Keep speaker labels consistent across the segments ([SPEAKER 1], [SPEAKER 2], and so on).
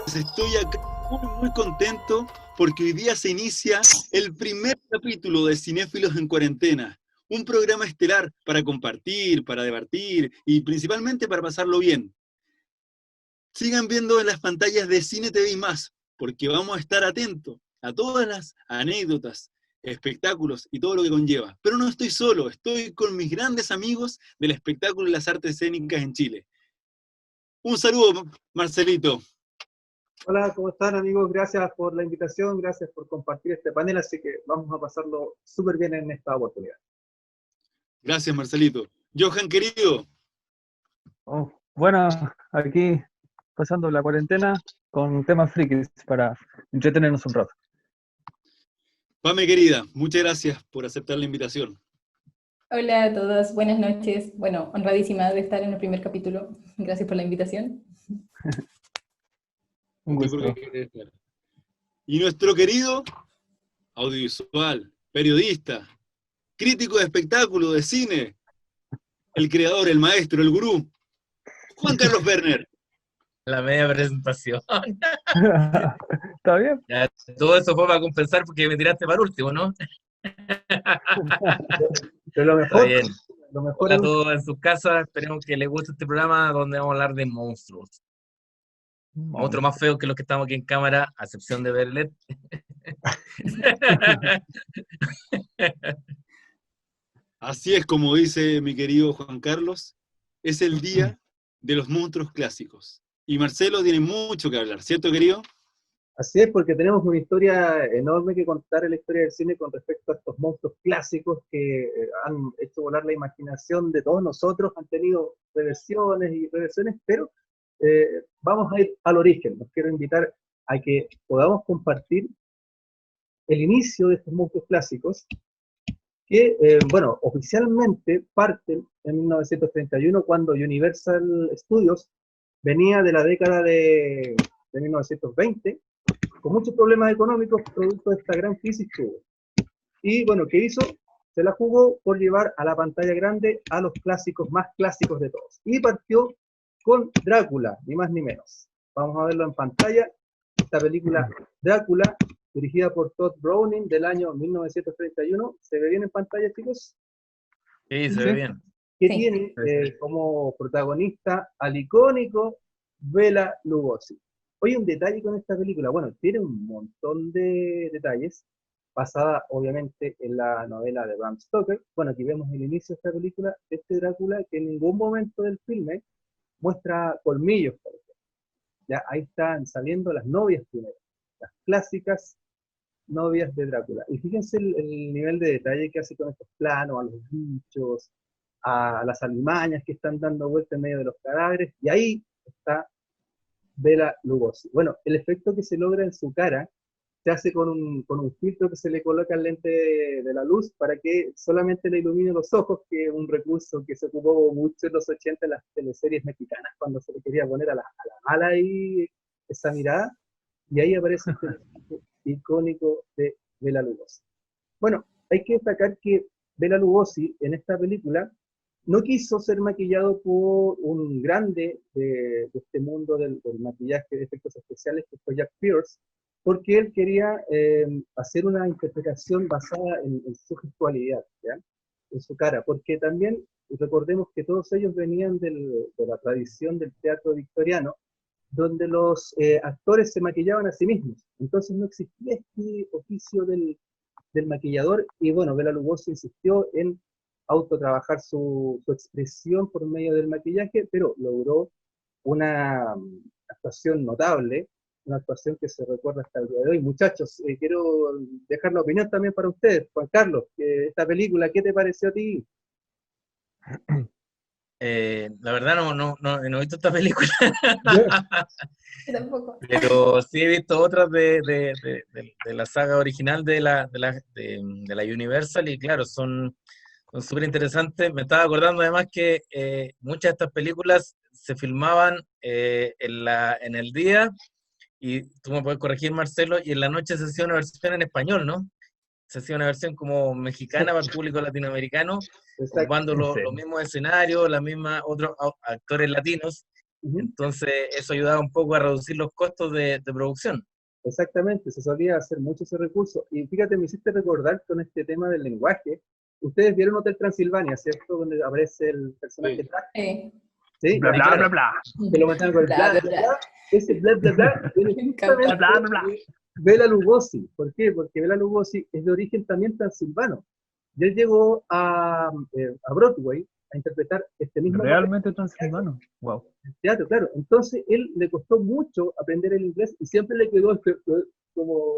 [SPEAKER 1] Estoy acá muy contento porque hoy día se inicia el primer capítulo de Cinéfilos en Cuarentena, un programa estelar para compartir, para debatir y principalmente para pasarlo bien. Sigan viendo en las pantallas de Cine TV y más, porque vamos a estar atentos a todas las anécdotas, espectáculos y todo lo que conlleva. Pero no estoy solo, estoy con mis grandes amigos del espectáculo y las artes escénicas en Chile. Un saludo, Marcelito.
[SPEAKER 2] Hola, ¿cómo están, amigos? Gracias por la invitación, gracias por compartir este panel, así que vamos a pasarlo súper bien en esta oportunidad.
[SPEAKER 1] Gracias, Marcelito. Johan, querido.
[SPEAKER 3] Bueno, aquí pasando la cuarentena con temas frikis para entretenernos un rato.
[SPEAKER 1] Pame, querida, muchas gracias por aceptar la invitación.
[SPEAKER 4] Hola a todos, buenas noches. Bueno, honradísima de estar en el primer capítulo. Gracias por la invitación.
[SPEAKER 3] Un gusto.
[SPEAKER 1] Y nuestro querido audiovisual, periodista, crítico de espectáculo, de cine, el creador, el maestro, el gurú, Juan Carlos Werner.
[SPEAKER 5] La media presentación.
[SPEAKER 3] ¿Está bien?
[SPEAKER 5] Ya, todo eso fue para compensar porque me tiraste para último, ¿no?
[SPEAKER 2] Pero lo mejor,
[SPEAKER 5] Está bien.
[SPEAKER 2] lo mejor
[SPEAKER 5] Hola
[SPEAKER 2] es
[SPEAKER 5] a todos en sus casas, esperemos que les guste este programa donde vamos a hablar de monstruos. Monstruos más feos que los que estamos aquí en cámara, a excepción de Berlet.
[SPEAKER 1] Así es como dice mi querido Juan Carlos, es el día de los monstruos clásicos. Y Marcelo tiene mucho que hablar, ¿cierto, querido?
[SPEAKER 2] Así es, porque tenemos una historia enorme que contar en la historia del cine con respecto a estos monstruos clásicos que han hecho volar la imaginación de todos nosotros, han tenido reversiones y reversiones, pero vamos a ir al origen. Los quiero invitar a que podamos compartir el inicio de estos monstruos clásicos, que, bueno, oficialmente parten en 1931, cuando Universal Studios venía de la década de 1920, con muchos problemas económicos producto de esta gran crisis que hubo. Y bueno, ¿qué hizo? Se la jugó por llevar a la pantalla grande a los clásicos más clásicos de todos. Y partió con Drácula, ni más ni menos. Vamos a verlo en pantalla. Esta película Drácula, dirigida por Todd Browning, del año 1931. ¿Se ve bien en pantalla, chicos?
[SPEAKER 5] Sí, se ve bien.
[SPEAKER 2] Que
[SPEAKER 4] Sí.
[SPEAKER 2] tiene como protagonista al icónico Bela Lugosi. Oye, un detalle con esta película, bueno, tiene un montón de detalles, basada obviamente en la novela de Bram Stoker. Bueno, aquí vemos el inicio de esta película, este Drácula, que en ningún momento del filme muestra colmillos, por ejemplo. Ya ahí están saliendo las novias primero, las clásicas novias de Drácula. Y fíjense el nivel de detalle que hace con estos planos, a los bichos, a las alimañas que están dando vuelta en medio de los cadáveres, y ahí está Bela Lugosi. Bueno, el efecto que se logra en su cara se hace con un filtro que se le coloca al lente de la luz para que solamente le ilumine los ojos, que es un recurso que se ocupó mucho en los 80 en las teleseries mexicanas, cuando se le quería poner a la mala ahí esa mirada, y ahí aparece este icónico de Bela Lugosi. Bueno, hay que destacar que Bela Lugosi en esta película no quiso ser maquillado por un grande de este mundo del maquillaje de efectos especiales, que fue Jack Pierce, porque él quería hacer una interpretación basada en su gestualidad, ¿ya? En su cara, porque también recordemos que todos ellos venían de la tradición del teatro victoriano, donde los actores se maquillaban a sí mismos, entonces no existía este oficio del maquillador, y bueno, Bela Lugosi insistió en autotrabajar su expresión por medio del maquillaje, pero logró una actuación notable, una actuación que se recuerda hasta el día de hoy. Muchachos, quiero dejar la opinión también para ustedes. Juan Carlos, esta película, ¿qué te pareció a ti?
[SPEAKER 5] La verdad no he visto esta película.
[SPEAKER 4] Yo tampoco.
[SPEAKER 5] Pero sí he visto otras de la saga original de la Universal, y claro, son súper interesantes. Me estaba acordando además que muchas de estas películas se filmaban en el día, y tú me puedes corregir, Marcelo, y en la noche se hacía una versión en español, ¿no? Se hacía una versión como mexicana para el público latinoamericano, ocupando los mismos escenarios, otros actores latinos.
[SPEAKER 2] Ujú.
[SPEAKER 5] Entonces, eso ayudaba un poco a reducir los costos de producción.
[SPEAKER 2] Exactamente, se solía hacer mucho ese recurso. Y fíjate, me hiciste recordar con este tema del lenguaje. Ustedes vieron Hotel Transilvania, ¿cierto? Donde aparece el personaje
[SPEAKER 1] Sí.
[SPEAKER 2] Track,
[SPEAKER 4] Sí.
[SPEAKER 2] ¿sí?
[SPEAKER 3] Bla,
[SPEAKER 2] Ya,
[SPEAKER 3] bla,
[SPEAKER 2] claro,
[SPEAKER 3] bla, bla.
[SPEAKER 2] que lo meten con el
[SPEAKER 4] Bla,
[SPEAKER 2] bla,
[SPEAKER 4] bla,
[SPEAKER 2] bla,
[SPEAKER 4] bla.
[SPEAKER 2] bla. Ese bla, bla, bla viene
[SPEAKER 4] Me encanta.
[SPEAKER 2] justamente
[SPEAKER 3] Bla, bla, bla.
[SPEAKER 2] de Bela Lugosi. ¿Por qué? Porque Bela Lugosi es de origen también transilvano. Y él llegó a Broadway a interpretar este mismo papel
[SPEAKER 3] Realmente transilvano. Wow.
[SPEAKER 2] en teatro, claro. Entonces, él le costó mucho aprender el inglés y siempre le quedó como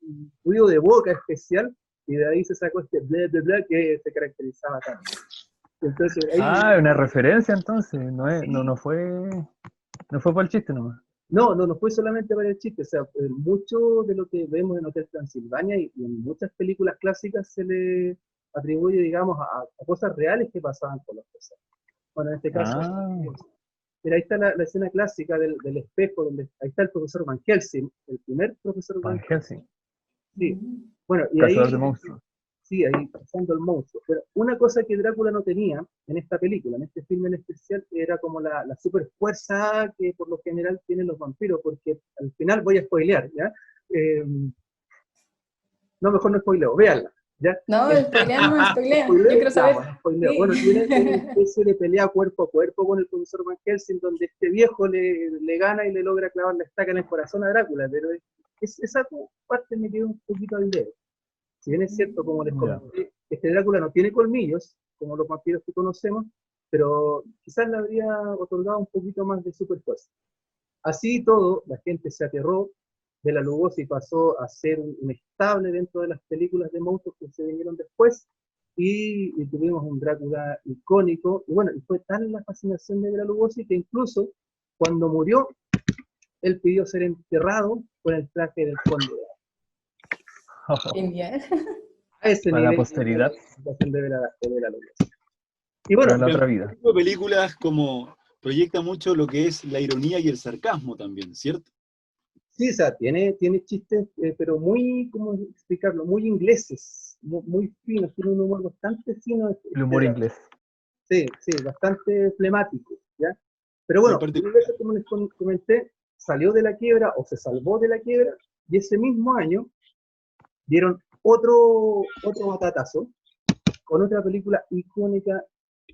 [SPEAKER 2] un ruido de boca especial, y de ahí se sacó este bla, bla, bla que se caracterizaba tanto. Entonces, ahí,
[SPEAKER 3] Ah, una referencia entonces. No,
[SPEAKER 2] sí,
[SPEAKER 3] no fue por el chiste nomás.
[SPEAKER 2] no fue solamente para el chiste, o sea, mucho de lo que vemos en Hotel Transilvania y en muchas películas clásicas se le atribuye, digamos, a cosas reales que pasaban con los personajes. Bueno, en este caso,
[SPEAKER 3] Ah,
[SPEAKER 2] mira, ahí está la escena clásica del espejo, donde ahí está el profesor Van Helsing, el primer profesor Van
[SPEAKER 3] Van
[SPEAKER 2] Helsing.
[SPEAKER 3] Helsing,
[SPEAKER 2] Sí, bueno, y
[SPEAKER 3] cazador
[SPEAKER 2] ahí,
[SPEAKER 3] de monstruos.
[SPEAKER 2] sí, ahí pasando el monstruo. Pero una cosa que Drácula no tenía en esta película, en este filme en especial, era como la super fuerza que por lo general tienen los vampiros, porque al final voy a spoilear, ¿ya? Eh, no, mejor no spoileo, véanla, ¿ya?
[SPEAKER 4] No, spoileanos, spoilea. Yo
[SPEAKER 2] ¿Spoileo?
[SPEAKER 4] quiero
[SPEAKER 2] Ya,
[SPEAKER 4] saber.
[SPEAKER 2] bueno, spoileo.
[SPEAKER 4] Sí.
[SPEAKER 2] Bueno, tiene una especie de pelea cuerpo a cuerpo con el profesor Van Helsing, donde este viejo le gana y le logra clavar la estaca en el corazón a Drácula, pero esa parte me quedó un poquito al dedo. Si bien es cierto, como les
[SPEAKER 3] Ya.
[SPEAKER 2] comenté, este Drácula no tiene colmillos, como los vampiros que conocemos, pero quizás le habría otorgado un poquito más de superfuerza. Así y todo, la gente se aterró, Bela Lugosi pasó a ser un estable dentro de las películas de monstruos que se vinieron después, y tuvimos un Drácula icónico, y bueno, y fue tal la fascinación de Bela Lugosi que incluso cuando murió, él pidió ser enterrado con el traje del conde.
[SPEAKER 4] Genial.
[SPEAKER 2] A ese
[SPEAKER 3] Para la
[SPEAKER 2] nivel llegó la
[SPEAKER 3] posteridad,
[SPEAKER 2] fascinación de Bela Lugosi. Y
[SPEAKER 3] para
[SPEAKER 2] bueno,
[SPEAKER 3] la
[SPEAKER 1] Pero
[SPEAKER 3] otra
[SPEAKER 1] este
[SPEAKER 3] vida.
[SPEAKER 1] tipo de películas como proyecta mucho lo que es la ironía y el sarcasmo también, ¿cierto?
[SPEAKER 2] sí, o sea, tiene chistes, pero muy, ¿cómo explicarlo? Muy ingleses, muy finos, tiene un humor bastante fino.
[SPEAKER 3] El humor inglés.
[SPEAKER 2] Sí, sí, bastante flemático, ¿ya? Pero
[SPEAKER 1] Muy
[SPEAKER 2] bueno,
[SPEAKER 1] particular.
[SPEAKER 2] Universal, como les comenté, salió de la quiebra o se salvó de la quiebra, y ese mismo año dieron otro batatazo con otra película icónica,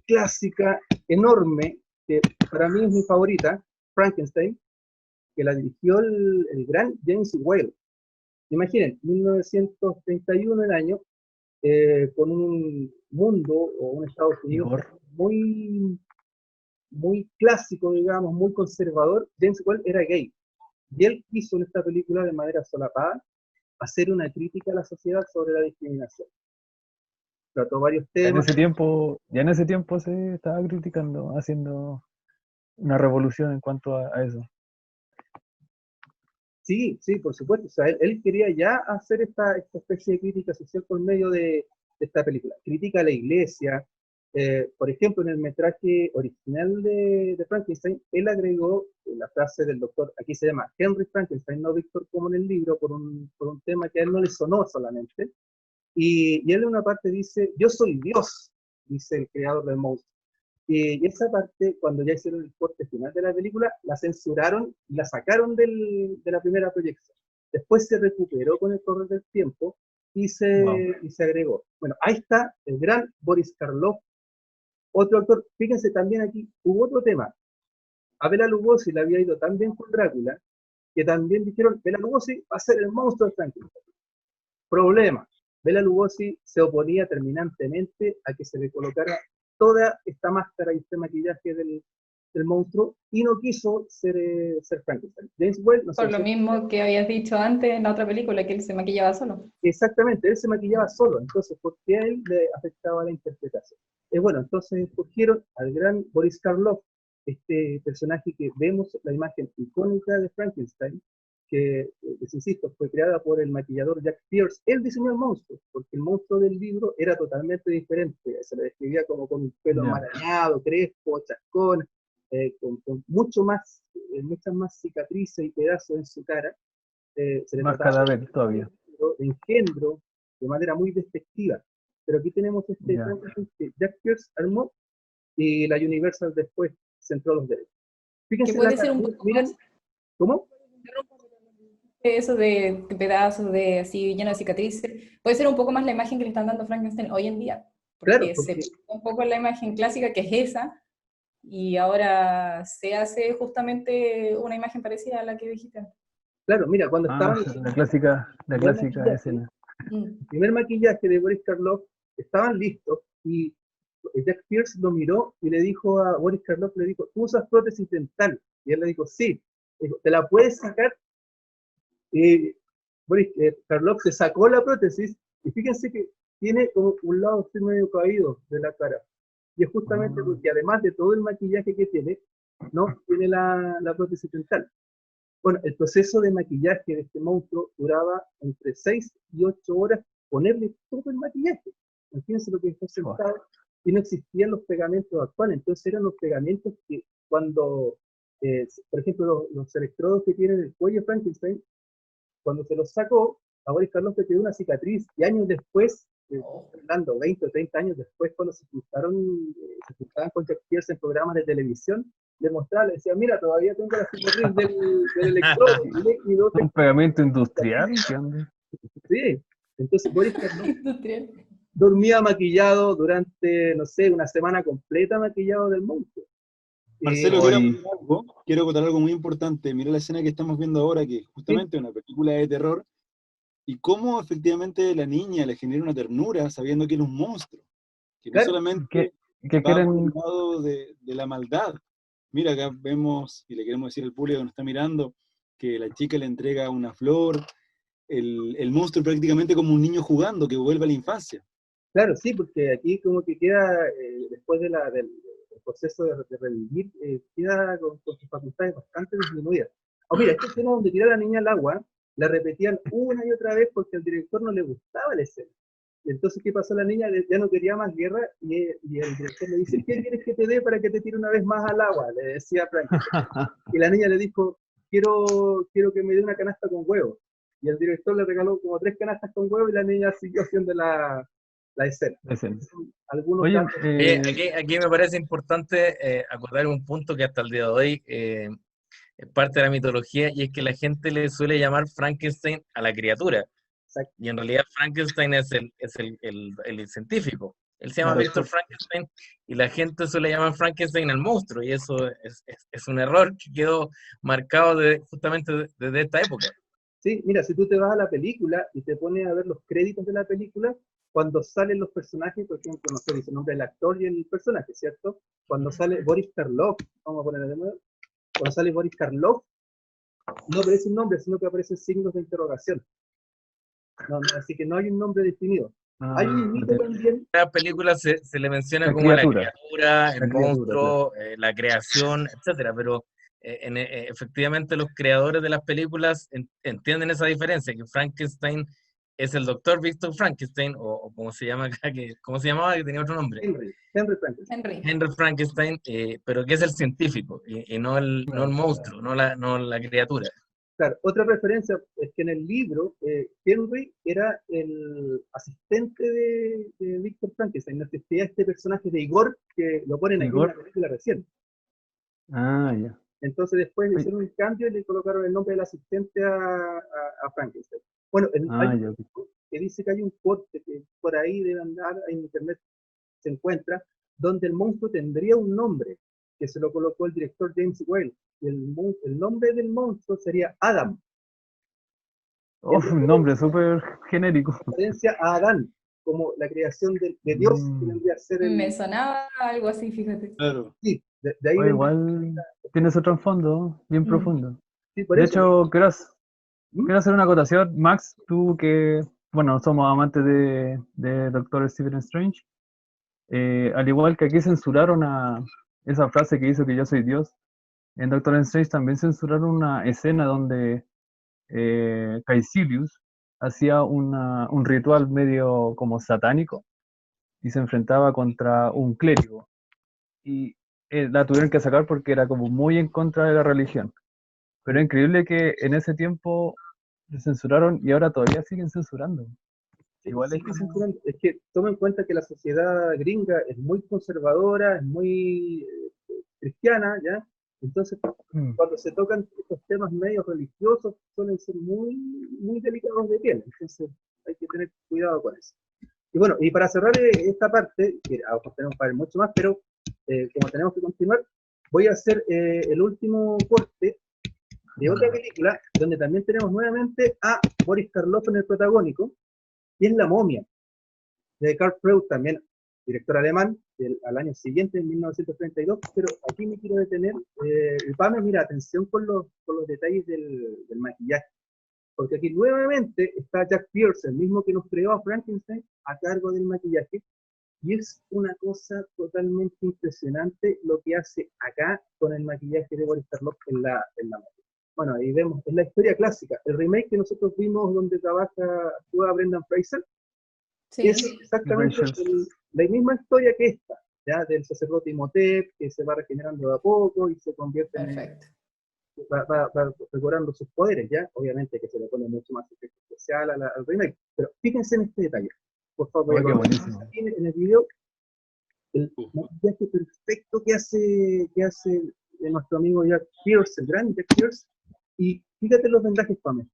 [SPEAKER 2] clásica, enorme, que para mí es mi favorita, Frankenstein, que la dirigió el gran James Whale. Imaginen, 1931 el año, con un mundo o un Estados Unidos
[SPEAKER 3] Gore.
[SPEAKER 2] muy, muy clásico, digamos, muy conservador. James Whale era gay, y él quiso en esta película, de manera solapada, hacer una crítica a la sociedad sobre la discriminación. Trató varios temas.
[SPEAKER 3] Ya en ese tiempo se estaba criticando, haciendo una revolución en cuanto a eso.
[SPEAKER 2] Sí, sí, por supuesto. O sea, él quería ya hacer esta especie de crítica social por medio de esta película. Critica a la iglesia. Por ejemplo, en el metraje original de Frankenstein, él agregó la frase del doctor, aquí se llama Henry Frankenstein, no Víctor como en el libro, por un tema que a él no le sonó solamente. Y él en una parte dice, yo soy Dios, dice el creador del monstruo. Y esa parte, cuando ya hicieron el corte final de la película, la censuraron y la sacaron de la primera proyección. Después se recuperó con el correr del tiempo
[SPEAKER 3] Wow.
[SPEAKER 2] y se agregó. Bueno, ahí está el gran Boris Karloff, otro actor. Fíjense también aquí, hubo otro tema. A Bela Lugosi le había ido tan bien con Drácula, que también dijeron, Bela Lugosi va a ser el monstruo de Frankenstein. Problema, Bela Lugosi se oponía terminantemente a que se le colocara toda esta máscara y este maquillaje del monstruo, y no quiso ser Frankenstein. James Whale, no sé
[SPEAKER 4] Por lo
[SPEAKER 2] si
[SPEAKER 4] mismo que habías dicho antes en la otra película, que él se maquillaba solo.
[SPEAKER 2] exactamente, él se maquillaba solo, entonces, ¿por qué a él le afectaba la interpretación? Bueno, entonces escogieron al gran Boris Karloff, este personaje que vemos, la imagen icónica de Frankenstein, que, les insisto, fue creada por el maquillador Jack Pierce. Él diseñó el monstruo, porque el monstruo del libro era totalmente diferente, se le describía como con un pelo
[SPEAKER 3] Ya.
[SPEAKER 2] enmarañado, crespo, chascón, con muchas más cicatrices y pedazos en su cara. Se le
[SPEAKER 3] Más
[SPEAKER 2] trataba
[SPEAKER 3] cadáver todavía.
[SPEAKER 2] de engendro de manera muy despectiva. Pero aquí tenemos este
[SPEAKER 3] Ya.
[SPEAKER 2] que Jack Pierce armó, y la Universal después centró los derechos. Fíjense
[SPEAKER 4] puede ser un poco
[SPEAKER 2] miren,
[SPEAKER 4] más
[SPEAKER 2] ¿cómo?
[SPEAKER 4] eso de pedazos de así lleno de cicatrices, puede ser un poco más la imagen que le están dando a Frankenstein hoy en día,
[SPEAKER 2] Claro,
[SPEAKER 4] porque se
[SPEAKER 2] porque,
[SPEAKER 4] pierde un poco la imagen clásica que es esa, y ahora se hace justamente una imagen parecida a la que dijiste antes.
[SPEAKER 2] claro, mira, cuando
[SPEAKER 3] Ah,
[SPEAKER 2] estaban
[SPEAKER 3] la
[SPEAKER 2] primer
[SPEAKER 3] clásica
[SPEAKER 2] maquillaje,
[SPEAKER 3] escena.
[SPEAKER 4] Mm.
[SPEAKER 2] el primer maquillaje de Boris Karloff, estaban listos y Jack Pierce lo miró y le dijo a Boris Karloff, le dijo, ¿tú usas prótesis dental? Y él le dijo, sí. Le dijo, ¿te la puedes sacar? Y Boris Karloff se sacó la prótesis y fíjense que tiene como un lado así medio caído de la cara. Y es justamente porque además de todo el maquillaje que tiene, no tiene la prótesis dental. Bueno, el proceso de maquillaje de este monstruo duraba entre 6 y 8 horas ponerle todo el maquillaje. Imagínense lo que está sentado y no existían los pegamentos actuales. Entonces eran los pegamentos que cuando, por ejemplo, los electrodos que tiene en el cuello Frankenstein, cuando se los sacó, a Boris Karloff le quedó una cicatriz y años después, hablando 20 o 30 años después, cuando se juntaban con Jack Pierce en programas de televisión, le mostraba, le decía, mira, todavía tengo la cicatriz del electrodo. Y le quedó
[SPEAKER 3] Un pegamento industrial, ¿qué onda?
[SPEAKER 2] sí. Entonces Boris Karloff
[SPEAKER 4] Industrial.
[SPEAKER 2] dormía maquillado durante, no sé, una semana completa maquillado del monstruo.
[SPEAKER 1] Marcelo,
[SPEAKER 3] Hoy-
[SPEAKER 1] quiero acotar algo muy importante. Mira la escena que estamos viendo ahora, que justamente es una película de terror, y cómo efectivamente la niña le genera una ternura sabiendo que él es un monstruo, que no
[SPEAKER 2] Claro,
[SPEAKER 1] solamente
[SPEAKER 3] ¿Qué
[SPEAKER 1] va por
[SPEAKER 3] quieren?
[SPEAKER 1] el lado de la maldad. Mira, acá vemos, y le queremos decir al público que nos está mirando, que la chica le entrega una flor, el monstruo prácticamente como un niño jugando, que vuelve a la infancia.
[SPEAKER 2] claro, sí, porque aquí como que queda, después del proceso de revivir, queda con sus facultades bastante disminuidas. Oh, mira, esta escena donde tira a la niña al agua, la repetían una y otra vez porque al director no le gustaba la escena. Y entonces, ¿qué pasó? La niña ya no quería más guerra y el director le dice, ¿qué quieres que te dé para que te tire una vez más al agua? Le decía Frankenstein. Y la niña le dijo, quiero que me dé una canasta con huevo. Y el director le regaló como 3 canastas con huevo y la niña siguió haciendo la escena. Algunos
[SPEAKER 3] Oye,
[SPEAKER 2] datos.
[SPEAKER 5] Aquí me parece importante acordar un punto que hasta el día de hoy es parte de la mitología, y es que la gente le suele llamar Frankenstein a la criatura,
[SPEAKER 2] Exacto.
[SPEAKER 5] y en realidad Frankenstein es el científico. Él se llama
[SPEAKER 3] claro,
[SPEAKER 5] Víctor Frankenstein, y la gente suele llamar Frankenstein al monstruo, y eso es un error que quedó marcado justamente desde esta época.
[SPEAKER 2] Sí, mira, si tú te vas a la película y te pones a ver los créditos de la película, cuando salen los personajes, por ejemplo, no sé, dice el nombre del actor y el personaje, ¿cierto? Cuando sale Boris Karloff, vamos a ponerle de nuevo, cuando sale Boris Karloff, no aparece un nombre, sino que aparecen signos de interrogación. Así que no hay un nombre definido. Hay un mito también.
[SPEAKER 5] En las películas se le menciona
[SPEAKER 3] la
[SPEAKER 5] como a la
[SPEAKER 3] criatura.
[SPEAKER 5] criatura, el
[SPEAKER 3] La criatura,
[SPEAKER 5] monstruo, la creación, etcétera, pero efectivamente los creadores de las películas entienden esa diferencia, que Frankenstein es el doctor Víctor Frankenstein, o como se llama acá, ¿cómo se llamaba? Que tenía otro nombre.
[SPEAKER 2] Henry Frankenstein.
[SPEAKER 4] Henry.
[SPEAKER 5] Henry Frankenstein, pero que es el científico, y no el monstruo, no la criatura.
[SPEAKER 2] Claro, otra referencia es que en el libro Henry era el asistente de Víctor Frankenstein, no existía este personaje de Igor que lo ponen aquí en la
[SPEAKER 3] Igor.
[SPEAKER 2] película recién.
[SPEAKER 3] Ah, ya.
[SPEAKER 2] Entonces después le
[SPEAKER 3] Oye,
[SPEAKER 2] hicieron un cambio y le colocaron el nombre del asistente a Frankenstein. Bueno, hay
[SPEAKER 3] ah,
[SPEAKER 2] un
[SPEAKER 3] ya.
[SPEAKER 2] artículo que dice que hay un corte que por ahí debe andar en internet, se encuentra, donde el monstruo tendría un nombre que se lo colocó el director James Whale. Y el nombre del monstruo sería Adam.
[SPEAKER 3] Un nombre súper genérico.
[SPEAKER 2] Referencia a Adán, como la creación de Dios, que vendría a ser
[SPEAKER 4] Me sonaba algo así, fíjate.
[SPEAKER 1] Claro.
[SPEAKER 2] Sí, de ahí
[SPEAKER 3] O
[SPEAKER 2] vendría.
[SPEAKER 3] igual tiene su trasfondo bien profundo.
[SPEAKER 2] Sí, por
[SPEAKER 3] De
[SPEAKER 2] eso.
[SPEAKER 3] hecho,
[SPEAKER 2] ¿Mm?
[SPEAKER 3] quiero hacer una acotación. Max, tú que, bueno, somos amantes de Doctor Stephen Strange, al igual que aquí censuraron a esa frase que hizo que yo soy Dios, en Doctor Strange también censuraron una escena donde Caecilius hacía un ritual medio como satánico y se enfrentaba contra un clérigo. Y la tuvieron que sacar porque era como muy en contra de la religión. Pero es increíble que en ese tiempo se censuraron y ahora todavía siguen censurando.
[SPEAKER 2] Sí,
[SPEAKER 3] Igual
[SPEAKER 2] sí,
[SPEAKER 3] es como...
[SPEAKER 2] es que toma en cuenta que la sociedad gringa es muy conservadora, es muy cristiana, ¿ya? Entonces, cuando se tocan estos temas medios religiosos, suelen ser muy, muy delicados de piel. Entonces, hay que tener cuidado con eso. Y bueno, y para cerrar esta parte, que tenemos para ver mucho más, pero como tenemos que continuar, voy a hacer el último corte de otra película, donde también tenemos nuevamente a Boris Karloff en el protagónico, y es La momia, de Karl Freud, también director alemán, al año siguiente, en 1932, pero aquí me quiero detener, y Pame, mira, atención con los detalles del maquillaje, porque aquí nuevamente está Jack Pierce, el mismo que nos creó a Frankenstein, a cargo del maquillaje, y es una cosa totalmente impresionante lo que hace acá con el maquillaje de Boris Karloff en la momia. Bueno, ahí vemos, es la historia clásica, el remake que nosotros vimos donde actúa Brendan Fraser,
[SPEAKER 4] Sí.
[SPEAKER 2] es exactamente la misma historia que esta, ¿ya? Del sacerdote Imhotep, que se va regenerando de a poco y se convierte
[SPEAKER 4] Perfecto.
[SPEAKER 2] va recobrando sus poderes, ¿ya? Obviamente que se le pone mucho más efecto especial al remake, pero fíjense en este detalle, por favor.
[SPEAKER 3] Qué buenísimo.
[SPEAKER 2] Aquí en el video, el maquillaje perfecto que hace nuestro amigo Jack Pierce, el gran Jack Pierce, y fíjate los vendajes, Pamela.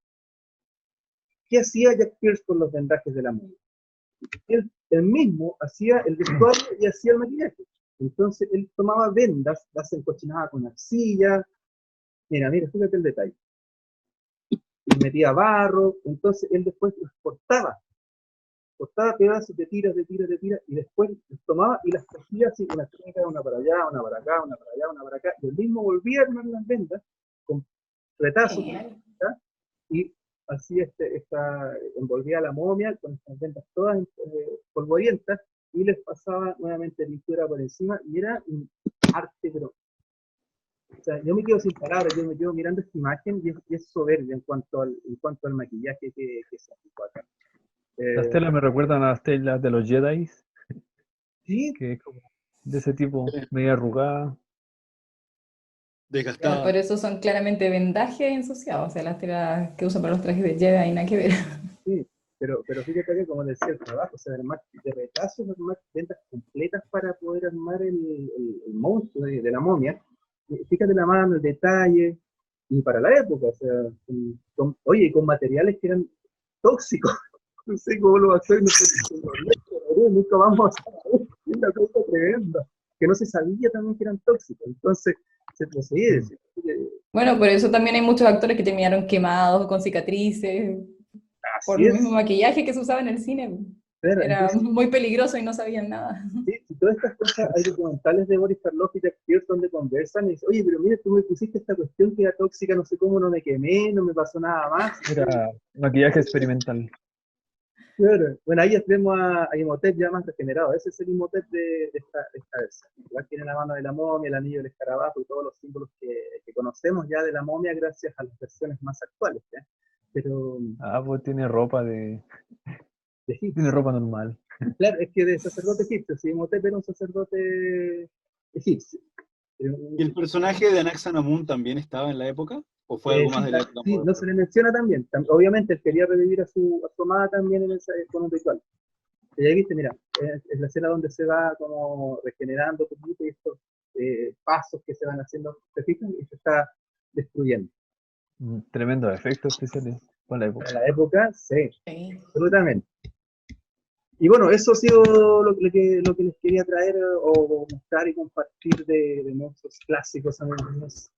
[SPEAKER 2] ¿Qué hacía Jack Pierce con los vendajes de la momia? Él mismo hacía el vestuario y hacía el maquillaje. Entonces él tomaba vendas, las encochinaba con arcilla. Mira, fíjate el detalle. Y metía barro, entonces él después las cortaba pedazos de tiras, y después las tomaba y las cogía así, una técnica, una para allá, una para acá, una para allá, una para acá, y él mismo volvía a armar las vendas con retazos, y así envolvía a la momia con estas vendas todas polvorientas, y les pasaba nuevamente pintura por encima, y era un arte, pero o sea, yo me quedo sin palabras, yo me quedo mirando esta imagen y es soberbia en cuanto al maquillaje que se aplicó acá.
[SPEAKER 3] Las telas me recuerdan a las telas de los Jedi,
[SPEAKER 2] Sí,
[SPEAKER 3] que es como de ese tipo, media arrugada.
[SPEAKER 1] Desgastada.
[SPEAKER 4] Por eso son claramente vendajes ensuciados, o sea, las telas que usan para los trajes de Jedi, nada que ver.
[SPEAKER 2] sí, pero fíjate que, como decía, el trabajo, o sea, armar de retazos, armar vendas completas para poder armar el monstruo de la momia. Fíjate la mano, el detalle, y para la época, o sea, con materiales que eran tóxicos. No sé cómo lo va a hacer, no sé nunca vamos a saber, es una cosa tremenda, que no se sabía también que eran tóxicos, entonces se procede.
[SPEAKER 4] Bueno, por eso también hay muchos actores que terminaron quemados, con cicatrices, por el mismo maquillaje que se usaba en el cine.
[SPEAKER 2] Pero,
[SPEAKER 4] era
[SPEAKER 2] entonces,
[SPEAKER 4] muy peligroso y no sabían nada.
[SPEAKER 2] Sí, y todas estas cosas, hay documentales de Boris Karloff y Jack Pierce donde conversan y dicen, oye, pero mira, tú me pusiste esta cuestión que era tóxica, no sé cómo, no me quemé, no me pasó nada más.
[SPEAKER 3] Era maquillaje experimental.
[SPEAKER 2] Claro. Bueno, ahí tenemos a Imhotep ya más regenerado. Ese es el Imhotep de esta versión. Igual tiene la mano de la momia, el anillo del escarabajo y todos los símbolos que conocemos ya de la momia gracias a las versiones más actuales. ¿Ya? Pero
[SPEAKER 3] Pues tiene ropa tiene ropa normal.
[SPEAKER 2] claro, es que de sacerdote egipcio, si Imhotep era un sacerdote egipcio.
[SPEAKER 1] ¿Y el personaje de Anaxanamun también estaba en la época? ¿O fue algo más de la época?
[SPEAKER 2] Sí, no se le menciona también. Obviamente él quería revivir a su amada también con un ritual. Y ahí viste, mira, es la escena donde se va como regenerando un poquito y estos pasos que se van haciendo, ¿se fijan? Y se está destruyendo.
[SPEAKER 3] Tremendos efectos especiales para la época.
[SPEAKER 2] Para la época, sí, absolutamente. Y bueno, eso ha sido lo que les quería traer o mostrar y compartir de monstruos clásicos, amigos.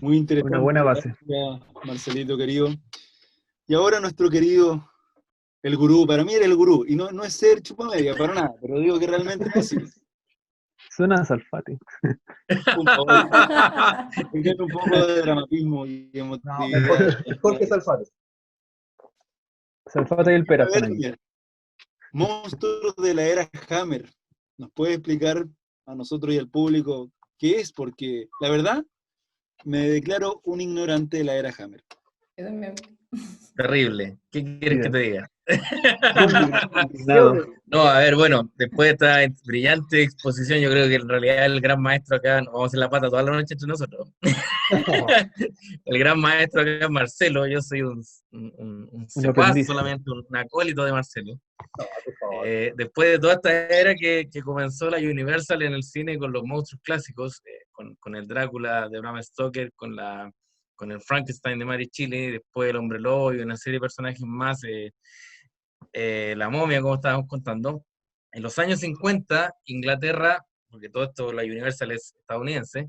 [SPEAKER 1] Muy interesante.
[SPEAKER 3] Una buena base.
[SPEAKER 1] Gracias, Marcelito querido. Y ahora nuestro querido, el gurú, para mí era el gurú, y no es ser chupamedia, para nada, pero digo que realmente es así.
[SPEAKER 3] Suena a Salfate.
[SPEAKER 1] Un poco de dramatismo y emotividad.
[SPEAKER 2] Mejor que Salfate.
[SPEAKER 3] Salfate y el Pera están ahí.
[SPEAKER 1] Monstruos de la era Hammer. ¿Nos puede explicar a nosotros y al público qué es? Porque la verdad, me declaro un ignorante de la era Hammer.
[SPEAKER 5] Terrible. ¿Qué quieres que te diga?
[SPEAKER 3] No,
[SPEAKER 5] a ver, bueno, después de esta brillante exposición, yo creo que en realidad el gran maestro acá, nos vamos a hacer la pata toda la noche entre nosotros. El gran maestro acá es Marcelo, yo soy un cepaz, solamente un acólito de Marcelo. Después de toda esta era que comenzó la Universal en el cine con los monstruos clásicos, con el Drácula de Bram Stoker, con el Frankenstein de Mary Shelley, después el Hombre Lobo y una serie de personajes más, la momia, como estábamos contando. En los años 50, Inglaterra, porque todo esto, la Universal es estadounidense,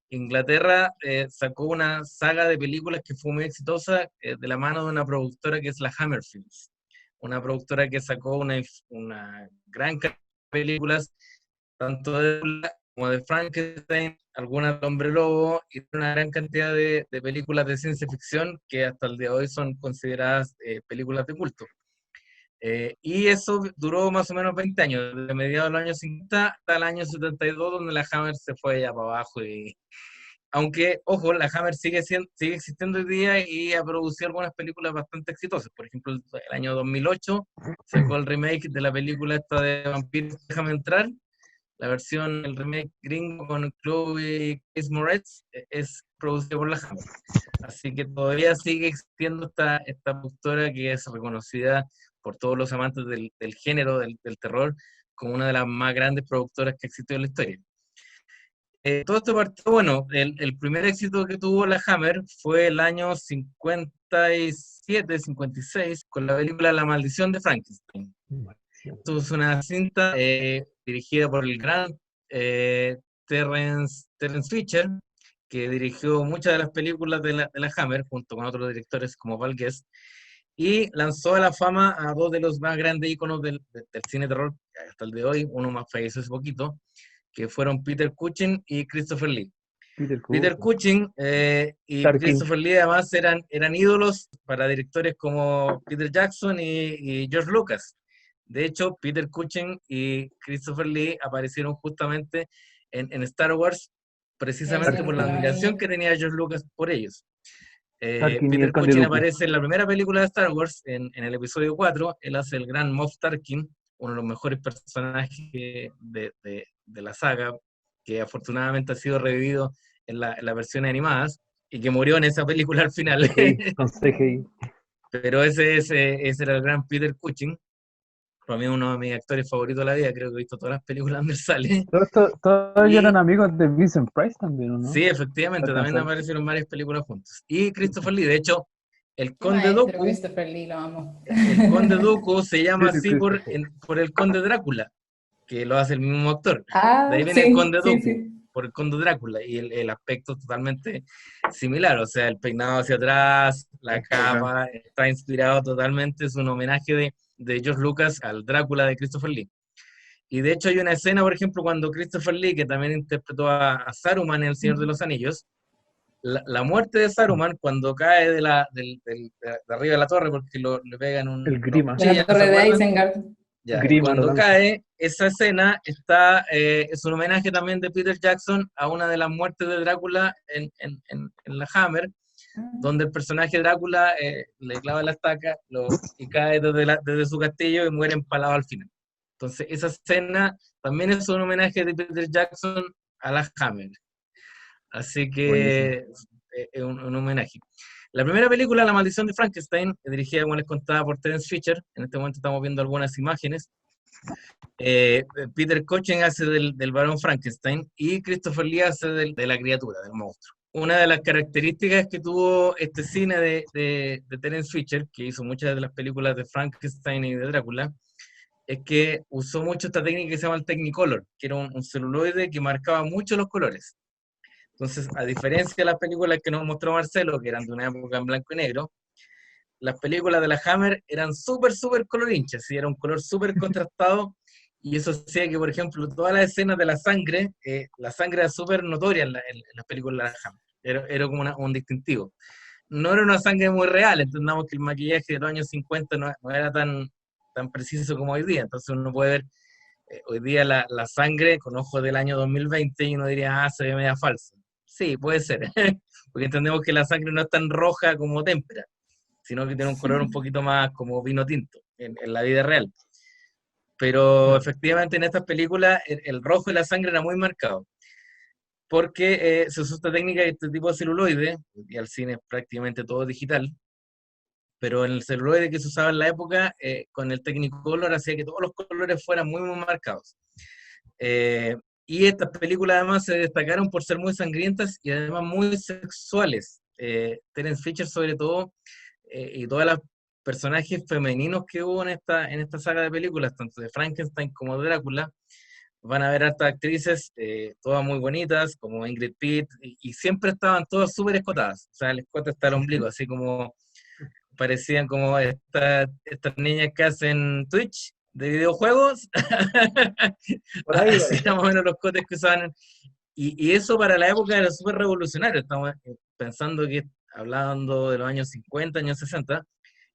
[SPEAKER 5] Inglaterra sacó una saga de películas que fue muy exitosa de la mano de una productora que es la Hammer Films, una productora que sacó una gran cantidad de películas, tanto de Drácula como de Frankenstein, algunas de Hombre Lobo, y una gran cantidad de películas de ciencia ficción que hasta el día de hoy son consideradas películas de culto. Y eso duró más o menos 20 años, desde mediados de los años 50 hasta el año 72, donde la Hammer se fue allá para abajo. Aunque, ojo, la Hammer sigue existiendo hoy día y ha producido algunas películas bastante exitosas. Por ejemplo, el año 2008 sacó el remake de la película esta de Vampiros, Déjame Entrar. La versión, el remake gringo con Chloe Grace Moretz, es producida por la Hammer. Así que todavía sigue existiendo esta productora que es reconocida por todos los amantes del género, del terror, como una de las más grandes productoras que ha existido en la historia. Todo esto partió, bueno, el primer éxito que tuvo la Hammer fue el año 57, 56, con la película La Maldición de Frankenstein. Esto es una cinta dirigida por el gran Terence Fisher, que dirigió muchas de las películas de la Hammer, junto con otros directores como Val Guest, y lanzó a la fama a dos de los más grandes íconos del cine terror hasta el de hoy, uno más falleció hace poquito, que fueron Peter Cushing y Christopher Lee. Peter Cushing y Christopher Lee además eran ídolos para directores como Peter Jackson y George Lucas. De hecho, Peter Cushing y Christopher Lee aparecieron justamente en Star Wars precisamente por la admiración que tenía George Lucas por ellos. Peter Cushing aparece en la primera película de Star Wars, en el episodio 4, él hace el gran Moff Tarkin, uno de los mejores personajes de la saga, que afortunadamente ha sido revivido en las versiones animadas, y que murió en esa película al final.
[SPEAKER 3] Con CGI.
[SPEAKER 5] Pero ese era el gran Peter Cushing. Para mí uno de mis actores favoritos de la vida, creo que he visto todas las películas donde él sale.
[SPEAKER 3] Todos ellos eran amigos de Vincent Price también, ¿o no?
[SPEAKER 5] Sí, efectivamente, también aparecieron varias películas juntos. Y Christopher Lee, de hecho, el Conde Dooku,
[SPEAKER 4] Christopher Lee, lo amo.
[SPEAKER 5] el Conde Dooku se llama así por el Conde Drácula, que lo hace el mismo actor. De ahí viene el Conde Dooku, por el Conde Drácula, y el aspecto totalmente similar, o sea, el peinado hacia atrás, la capa, está inspirado totalmente, es un homenaje de George Lucas al Drácula de Christopher Lee. Y de hecho hay una escena, por ejemplo, cuando ChristopherLee, que también interpretó a Saruman en El Señor de los Anillos, la muerte de Saruman, cuando cae de arriba de la torre, porque le pegan
[SPEAKER 3] el Grima.
[SPEAKER 4] De la torre de Isengard.
[SPEAKER 5] Cuando cae, esa escena es un homenaje también de Peter Jackson a una de las muertes de Drácula en la Hammer, donde el personaje Drácula le clava la estaca y cae desde su castillo y muere empalado al final. Entonces, esa escena también es un homenaje de Peter Jackson a la Hammer. Así que es un homenaje. La primera película, La Maldición de Frankenstein, dirigida, como les contaba, por Terence Fisher. En este momento estamos viendo algunas imágenes. Peter Cushing hace del varón Frankenstein y Christopher Lee hace de la criatura, del monstruo. Una de las características que tuvo este cine de Terence Fisher, que hizo muchas de las películas de Frankenstein y de Drácula, es que usó mucho esta técnica que se llama el Technicolor, que era un celuloide que marcaba mucho los colores. Entonces, a diferencia de las películas que nos mostró Marcelo, que eran de una época en blanco y negro, las películas de la Hammer eran súper colorinchas, y era un color súper contrastado, y eso hacía que, por ejemplo, todas las escenas de la sangre era súper notoria en las películas de la Hammer, era como un distintivo. No era una sangre muy real, entendamos que el maquillaje de los años 50 no era tan preciso como hoy día, entonces uno puede ver hoy día la sangre con ojos del año 2020 y uno diría, se ve media falsa. Sí, puede ser, porque entendemos que la sangre no es tan roja como témpera, sino que tiene un color un poquito más como vino tinto en la vida real. Pero efectivamente en estas películas el rojo y la sangre era muy marcado, porque se usó esta técnica de este tipo de celuloide, y al cine es prácticamente todo digital, pero en el celuloide que se usaba en la época, con el Technicolor hacía que todos los colores fueran muy marcados. Y estas películas además se destacaron por ser muy sangrientas y además muy sexuales. Terence Fisher sobre todo, y todas las personajes femeninos que hubo en esta saga de películas, tanto de Frankenstein como de Drácula, van a ver hartas actrices, todas muy bonitas, como Ingrid Pitt, y siempre estaban todas súper escotadas, o sea, el escote hasta el ombligo, así como parecían como estas niñas que hacen Twitch de videojuegos,
[SPEAKER 2] Por ahí,
[SPEAKER 5] así eran más o menos los cotes que usaban, y eso para la época era súper revolucionario, estamos pensando que hablando de los años 50, años 60,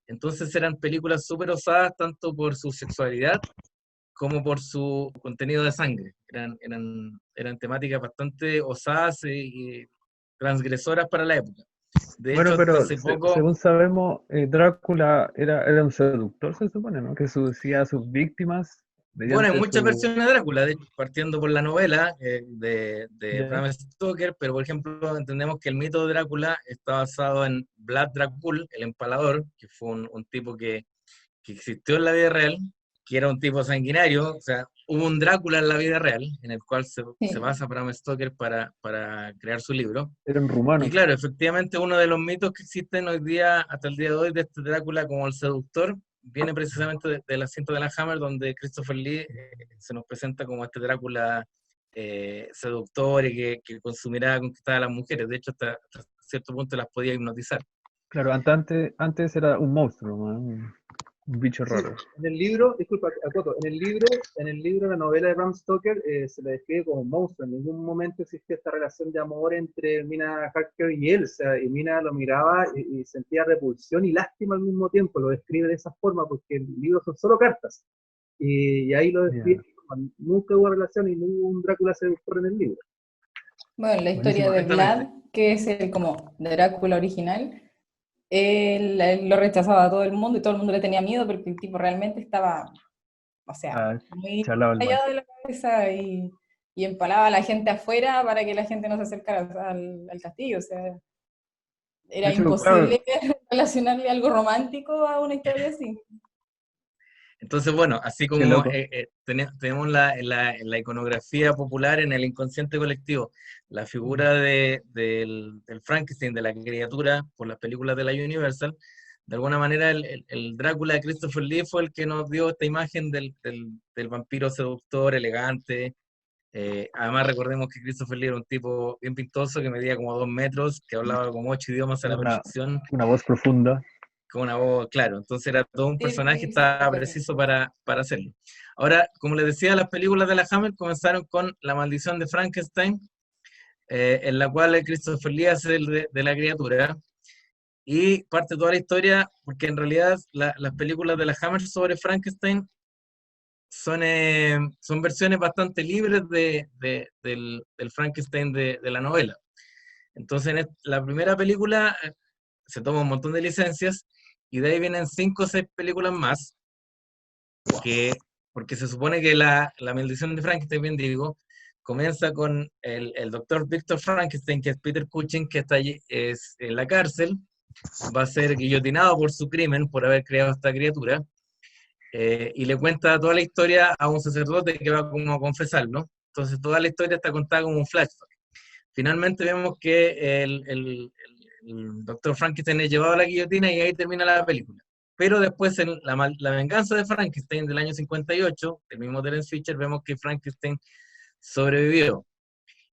[SPEAKER 5] entonces eran películas súper osadas tanto por su sexualidad como por su contenido de sangre. Eran temáticas bastante osadas y transgresoras para la época. De
[SPEAKER 3] Bueno,
[SPEAKER 5] hecho, hasta
[SPEAKER 3] pero
[SPEAKER 5] hace poco,
[SPEAKER 3] según sabemos, Drácula era un seductor, se supone, ¿no? Que seducía a sus víctimas
[SPEAKER 5] bueno, hay
[SPEAKER 3] mediante
[SPEAKER 5] muchas
[SPEAKER 3] su...
[SPEAKER 5] versiones de Drácula, de hecho, partiendo por la novela de
[SPEAKER 3] Ya.
[SPEAKER 5] Bram Stoker, pero por ejemplo entendemos que el mito de Drácula está basado en Vlad Dracul, el empalador, que fue un tipo que existió en la vida real, que era un tipo sanguinario, o sea, hubo un Drácula en la vida real, en el cual se
[SPEAKER 4] Sí.
[SPEAKER 5] basa Bram Stoker para crear su libro.
[SPEAKER 3] Era un
[SPEAKER 5] Y
[SPEAKER 3] rumano.
[SPEAKER 5] claro, efectivamente uno de los mitos que existen hoy día, hasta el día de hoy, de este Drácula como el seductor, viene precisamente de la cinta de la Hammer, donde Christopher Lee se nos presenta como este Drácula seductor y que consumirá, conquistar a las mujeres. De hecho, hasta cierto punto las podía hipnotizar.
[SPEAKER 3] Claro, antes era un monstruo, ¿no? Un bicho
[SPEAKER 2] Sí,
[SPEAKER 3] raro.
[SPEAKER 2] en el libro, disculpa, Acoto, en el libro, la novela de Bram Stoker se le describe como un monstruo. En ningún momento existe esta relación de amor entre Mina Harker y él. O sea, y Mina lo miraba y sentía repulsión y lástima al mismo tiempo. Lo describe de esa forma porque el libro son solo cartas. Y ahí lo describe.
[SPEAKER 3] Ya.
[SPEAKER 2] Nunca hubo relación y no hubo un Drácula seductor en el libro.
[SPEAKER 4] Bueno, la historia
[SPEAKER 3] Buenísimo.
[SPEAKER 4] de
[SPEAKER 5] Exactamente.
[SPEAKER 4] Vlad, que es el como Drácula original, él lo rechazaba a todo el mundo y todo el mundo le tenía miedo porque el tipo realmente estaba, o sea,
[SPEAKER 3] Ah,
[SPEAKER 4] muy
[SPEAKER 3] charlaba el mal.
[SPEAKER 4] rayado de la cabeza y empalaba a la gente afuera para que la gente no se acercara al castillo. O sea,
[SPEAKER 3] De
[SPEAKER 4] era
[SPEAKER 3] hecho, claro,
[SPEAKER 4] imposible relacionarle algo romántico a una historia así.
[SPEAKER 5] Entonces, bueno, así
[SPEAKER 3] qué
[SPEAKER 5] como
[SPEAKER 3] loco.
[SPEAKER 5] tenemos en la iconografía popular, en el inconsciente colectivo, la figura del Frankenstein, de la criatura, por las películas de la Universal, de alguna manera el Drácula de Christopher Lee fue el que nos dio esta imagen del vampiro seductor, elegante. Además, recordemos que Christopher Lee era un tipo bien pintoso, que medía como 2 metros, que hablaba como 8 idiomas a la
[SPEAKER 3] Tiene
[SPEAKER 5] perfección,
[SPEAKER 3] una voz profunda.
[SPEAKER 5] con una voz, claro, entonces era todo un
[SPEAKER 4] Sí,
[SPEAKER 5] personaje que
[SPEAKER 4] sí,
[SPEAKER 5] estaba
[SPEAKER 4] súper
[SPEAKER 5] preciso para hacerlo. Ahora, como les decía, las películas de la Hammer comenzaron con La maldición de Frankenstein, en la cual Christopher Lee hace de la criatura, y parte toda la historia, porque en realidad las películas de la Hammer sobre Frankenstein son versiones bastante libres del Frankenstein de la novela. Entonces, la primera película se toma un montón de licencias, y de ahí vienen 5 o 6 películas más, porque se supone que la maldición de Frankenstein, bien digo, comienza con el doctor Víctor Frankenstein, que es Peter Cushing, que está allí, es en la cárcel, va a ser guillotinado por su crimen, por haber creado esta criatura, y le cuenta toda la historia a un sacerdote que va como a confesarlo. Entonces toda la historia está contada como un flashback. Finalmente vemos que el doctor Frankenstein es llevado a la guillotina y ahí termina la película. Pero después en la venganza de Frankenstein del año 58, el mismo Terence Fisher, vemos que Frankenstein sobrevivió.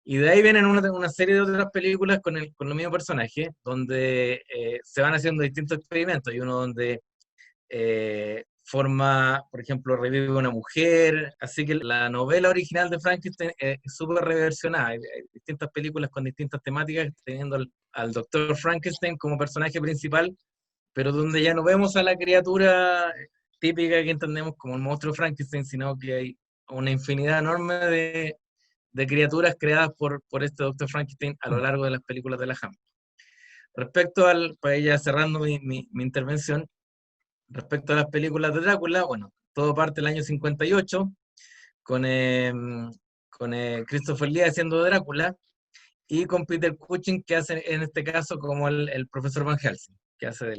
[SPEAKER 5] Y de ahí vienen una serie de otras películas con el mismo personaje, donde se van haciendo distintos experimentos. Hay uno donde forma, por ejemplo, revive una mujer. Así que la novela original de Frankenstein es súper reversionada. Hay distintas películas con distintas temáticas, teniendo al doctor Frankenstein como personaje principal, pero donde ya no vemos a la criatura típica que entendemos como el monstruo Frankenstein, sino que hay una infinidad enorme de criaturas creadas por este doctor Frankenstein a lo largo de las películas de la Hammer. Respecto para ya cerrando mi intervención, respecto a las películas de Drácula, bueno, todo parte del año 58, con, Christopher Lee haciendo Drácula, y con Peter Cushing, que hace en este caso como el profesor Van Helsing, que hace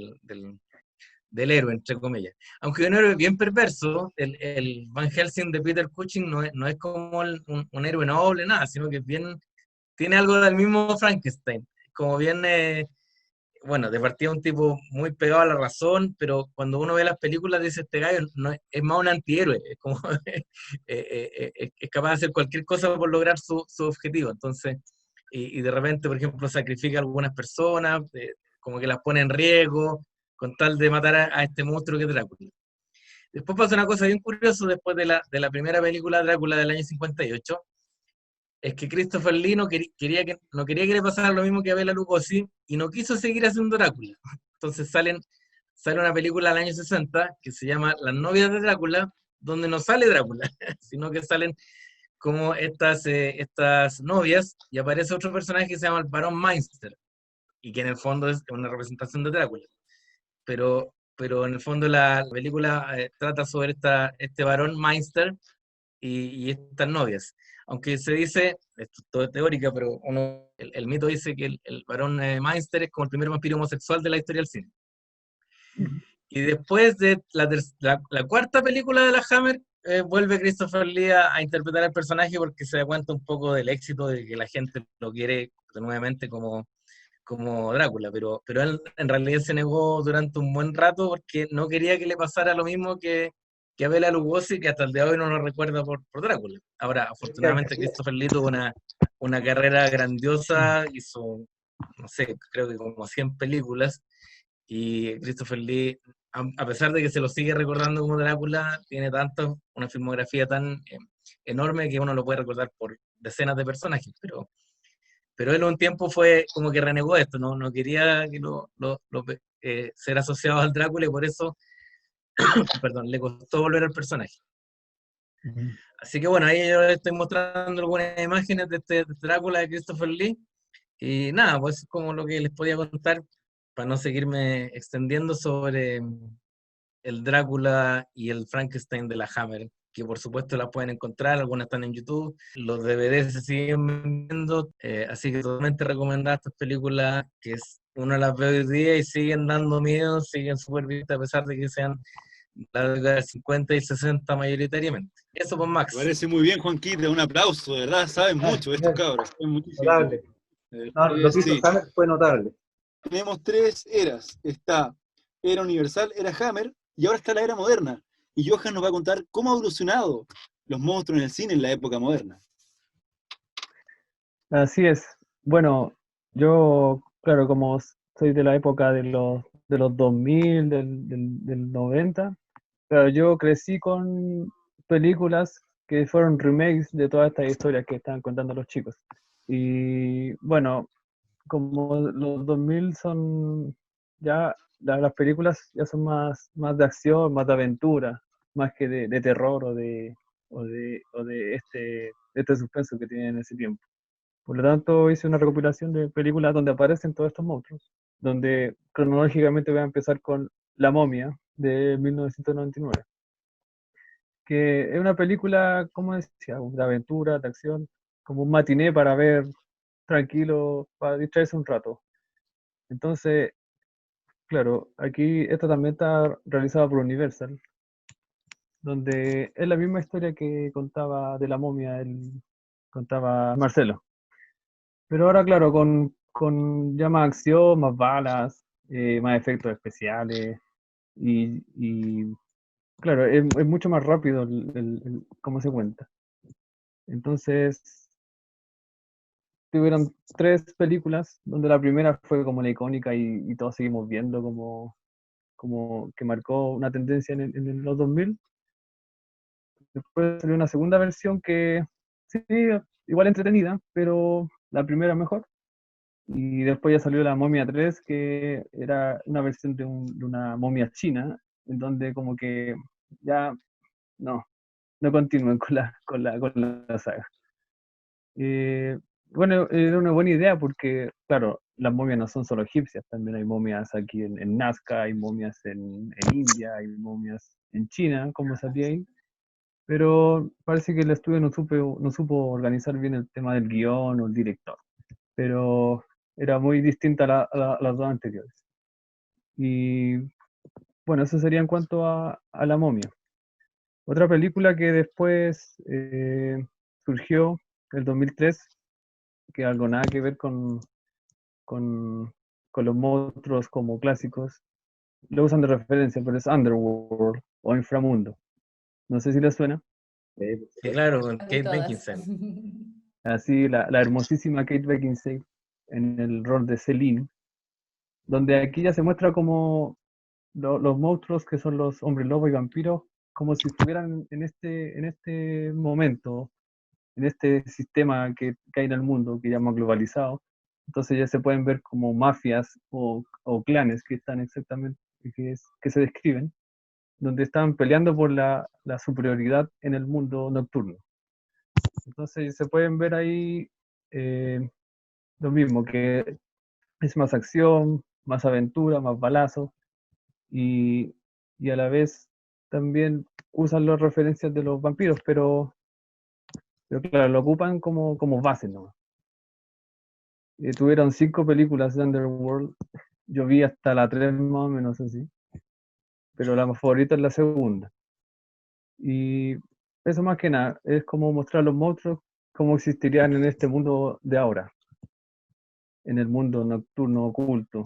[SPEAKER 5] del héroe, entre comillas. Aunque un héroe bien perverso, el Van Helsing de Peter Cushing no es como un héroe noble, nada, sino que tiene algo del mismo Frankenstein, como bien, bueno, de partida un tipo muy pegado a la razón, pero cuando uno ve las películas dice, este gallo es más un antihéroe, es como, es capaz de hacer cualquier cosa por lograr su objetivo, entonces, y de repente, por ejemplo, sacrifica a algunas personas, como que las pone en riesgo, con tal de matar a este monstruo que es Drácula. Después pasa una cosa bien curiosa después de la primera película Drácula del año 58, es que Christopher Lee no quería que le pasara lo mismo que a Bela Lugosi y no quiso seguir haciendo Drácula. Entonces sale una película del año 60 que se llama Las novias de Drácula, donde no sale Drácula, sino que salen como estas novias y aparece otro personaje que se llama el Barón Meinster y que en el fondo es una representación de Drácula. Pero en el fondo la película trata sobre este Barón Meinster y estas novias. Aunque se dice, esto es todo teórica, pero el mito dice que el varón Meinster es como el primer vampiro homosexual de la historia del cine. Y después de la cuarta película de la Hammer, vuelve Christopher Lee a interpretar al personaje porque se da cuenta un poco del éxito de que la gente lo quiere nuevamente como Drácula, pero él en realidad se negó durante un buen rato porque no quería que le pasara lo mismo que a Bela Lugosi, que hasta el día de hoy no lo recuerda por Drácula. Ahora, afortunadamente, Christopher Lee tuvo una carrera grandiosa, hizo, no sé, creo que como 100 películas, y Christopher Lee, a pesar de que se lo sigue recordando como Drácula, tiene una filmografía tan enorme que uno lo puede recordar por decenas de personajes, pero él un tiempo fue como que renegó esto, no quería que ser asociado al Drácula y por eso perdón, le costó volver al personaje. Así que bueno, ahí yo les estoy mostrando algunas imágenes de este Drácula de Christopher Lee. Y nada, pues es como lo que les podía contar para no seguirme extendiendo sobre el Drácula y el Frankenstein de la Hammer, que por supuesto la pueden encontrar, algunas están en YouTube, los DVDs se siguen vendiendo, así que totalmente recomendada estas películas, uno las ve hoy día y siguen dando miedo, siguen súper vistas a pesar de que sean la década del 50 y 60 mayoritariamente. Eso pues
[SPEAKER 1] Me
[SPEAKER 5] Max.
[SPEAKER 1] parece muy bien, Juanquita, un aplauso, de verdad, saben mucho estos cabros, saben muchísimo.
[SPEAKER 2] Notable. No, lo que hizo
[SPEAKER 1] Sí.
[SPEAKER 2] Hammer fue notable.
[SPEAKER 1] Tenemos tres eras, está era universal, era Hammer, y ahora está la era moderna. Y Johan nos va a contar cómo ha evolucionado los monstruos en el cine en la época moderna.
[SPEAKER 3] Así es. Bueno, yo, claro, como soy de la época de los 2000, del 90, claro, yo crecí con películas que fueron remakes de todas estas historias que estaban contando los chicos. Y bueno, como los 2000 son ya, las películas ya son más de acción, más de aventura, más que de terror o de este suspenso que tienen en ese tiempo. Por lo tanto, hice una recopilación de películas donde aparecen todos estos monstruos, donde cronológicamente voy a empezar con La momia de 1999, que es una película, como decía, de aventura, de acción, como un matiné para ver tranquilo, para distraerse un rato. Entonces, claro, aquí esta también está realizada por Universal, donde es la misma historia que contaba de La momia, contaba Marcelo. Pero ahora, claro, con ya más acción, más balas, más efectos especiales y claro, es mucho más rápido cómo se cuenta. Entonces, tuvieron tres películas, donde la primera fue como la icónica y todos seguimos viendo como que marcó una tendencia en los 2000. Después salió una segunda versión que sí, igual entretenida, pero la primera mejor. Y después ya salió la Momia 3, que era una versión de una momia china, en donde como que ya no continúen con la saga. Bueno, era una buena idea porque, claro, las momias no son solo egipcias, también hay momias aquí en Nazca, hay momias en India, hay momias en China, como salía ahí. Pero parece que el estudio no supo organizar bien el tema del guión o el director. Pero era muy distinta a las dos anteriores. Y bueno, eso sería en cuanto a La momia. Otra película que después surgió en el 2003, que algo nada que ver con, con los monstruos como clásicos, lo usan de referencia, pero es Underworld o Inframundo. No sé si les suena.
[SPEAKER 5] Sí, claro, con
[SPEAKER 4] De
[SPEAKER 5] Kate
[SPEAKER 4] todas.
[SPEAKER 5] Beckinsale.
[SPEAKER 3] Así, la hermosísima Kate Beckinsale en el rol de Celine, donde aquí ya se muestra como los monstruos que son los hombres lobo y vampiros, como si estuvieran en este momento, en este sistema que hay en el mundo, que llama globalizado. Entonces ya se pueden ver como mafias o clanes que están exactamente, que se describen, donde están peleando por la superioridad en el mundo nocturno. Entonces se pueden ver ahí lo mismo, que es más acción, más aventura, más balazos, y, y a la vez también usan las referencias de los vampiros, pero claro, lo ocupan como base, ¿no? Tuvieron 5 películas de Underworld, yo vi hasta la 3 más o menos así, pero la favorita es la segunda. Y eso más que nada, es como mostrar los monstruos, cómo existirían en este mundo de ahora, en el mundo nocturno oculto.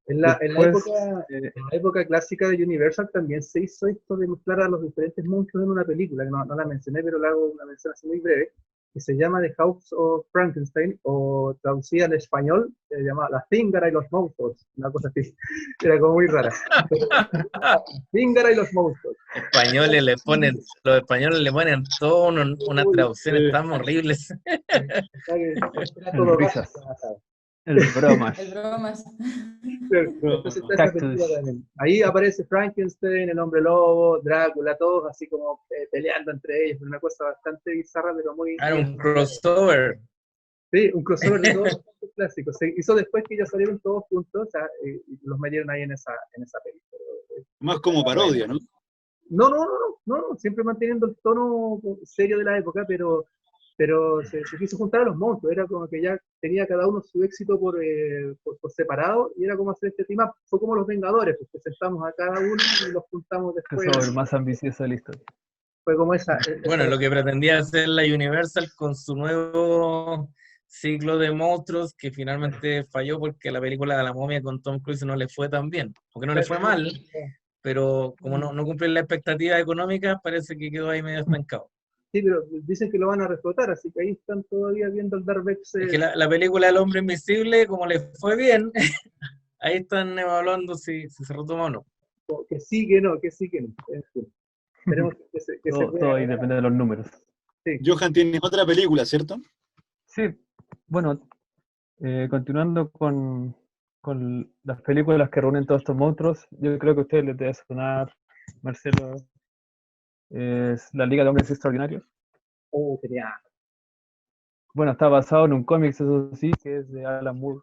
[SPEAKER 2] En
[SPEAKER 3] Después,
[SPEAKER 2] la época clásica de Universal también se hizo esto de mostrar a los diferentes monstruos en una película, que no la mencioné, pero la hago una mención así muy breve, que se llama The House of Frankenstein, o traducida al español, se llama La Zingara y los monstruos, una cosa así, era como muy rara. La Zingara y los monstruos.
[SPEAKER 5] Los españoles le ponen todo unas traducciones tan horribles.
[SPEAKER 2] Era
[SPEAKER 3] el
[SPEAKER 2] todo
[SPEAKER 3] risas,
[SPEAKER 2] raso.
[SPEAKER 3] el bromas,
[SPEAKER 4] El bromas.
[SPEAKER 2] Entonces está esa película
[SPEAKER 3] cactus.
[SPEAKER 2] también. Ahí aparece Frankenstein, el hombre lobo, Drácula, todos así como peleando entre ellos, una cosa bastante bizarra, pero muy,
[SPEAKER 5] Era
[SPEAKER 2] muy
[SPEAKER 5] un
[SPEAKER 2] especial.
[SPEAKER 5] crossover.
[SPEAKER 2] Sí, un crossover de todos los clásicos. Se hizo después que ya salieron todos juntos, o sea, y los metieron ahí en esa película.
[SPEAKER 1] Más como parodia, ¿no?
[SPEAKER 2] No, siempre manteniendo el tono serio de la época, pero se quiso juntar a los monstruos, era como que ya tenía cada uno su éxito por separado, y era como hacer este tema, fue como los Vengadores, pues presentamos a cada uno y los juntamos después,
[SPEAKER 3] Crossover más ambicioso de la historia.
[SPEAKER 2] fue como esa
[SPEAKER 5] Bueno, lo que pretendía hacer la Universal con su nuevo ciclo de monstruos, que finalmente falló porque la película de la momia con Tom Cruise no le fue tan bien, porque no le fue mal, pero como no cumple la expectativa económica, parece que quedó ahí medio estancado.
[SPEAKER 2] Sí, pero dicen que lo van a reflotar, así que ahí están todavía viendo el Darbex.
[SPEAKER 5] Es que la película del Hombre Invisible, como le fue bien, ahí están evaluando si se retoma o no.
[SPEAKER 2] Que sí, que no, que sí, que no. En fin, esperemos que se pueda
[SPEAKER 3] Todo ahí
[SPEAKER 2] lograr.
[SPEAKER 3] depende de los números.
[SPEAKER 2] Sí.
[SPEAKER 1] Johan tiene otra película, ¿cierto?
[SPEAKER 3] Sí, bueno, continuando con las películas que reúnen todos estos monstruos, yo creo que a ustedes les debe sonar, Marcelo, es La Liga de Hombres Extraordinarios.
[SPEAKER 2] Oh, genial.
[SPEAKER 3] Bueno, está basado en un cómic, eso sí, que es de Alan Moore,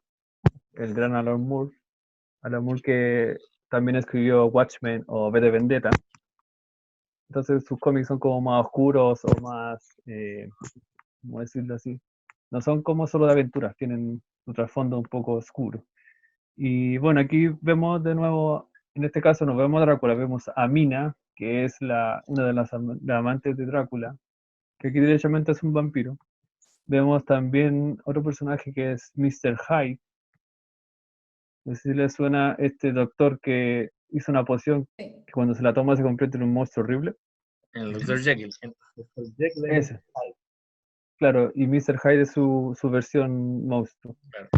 [SPEAKER 3] el gran Alan Moore. Alan Moore que también escribió Watchmen o V de Vendetta. Entonces sus cómics son como más oscuros o más, ¿cómo decirlo así? No son como solo de aventuras, tienen un trasfondo un poco oscuro. Y bueno, aquí vemos de nuevo, en este caso no vemos a Drácula, vemos a Mina, que es una de las amantes de Drácula, que aquí derechamente es un vampiro. Vemos también otro personaje que es Mr. Hyde. No sé si le suena este doctor que hizo una poción
[SPEAKER 4] Sí.
[SPEAKER 3] que cuando se la toma se convierte en un monstruo horrible.
[SPEAKER 5] El Dr. Jekyll.
[SPEAKER 2] Jack Lemmon.
[SPEAKER 3] Ese. Claro, y Mr. Hyde es su versión monstruo.
[SPEAKER 5] Claro.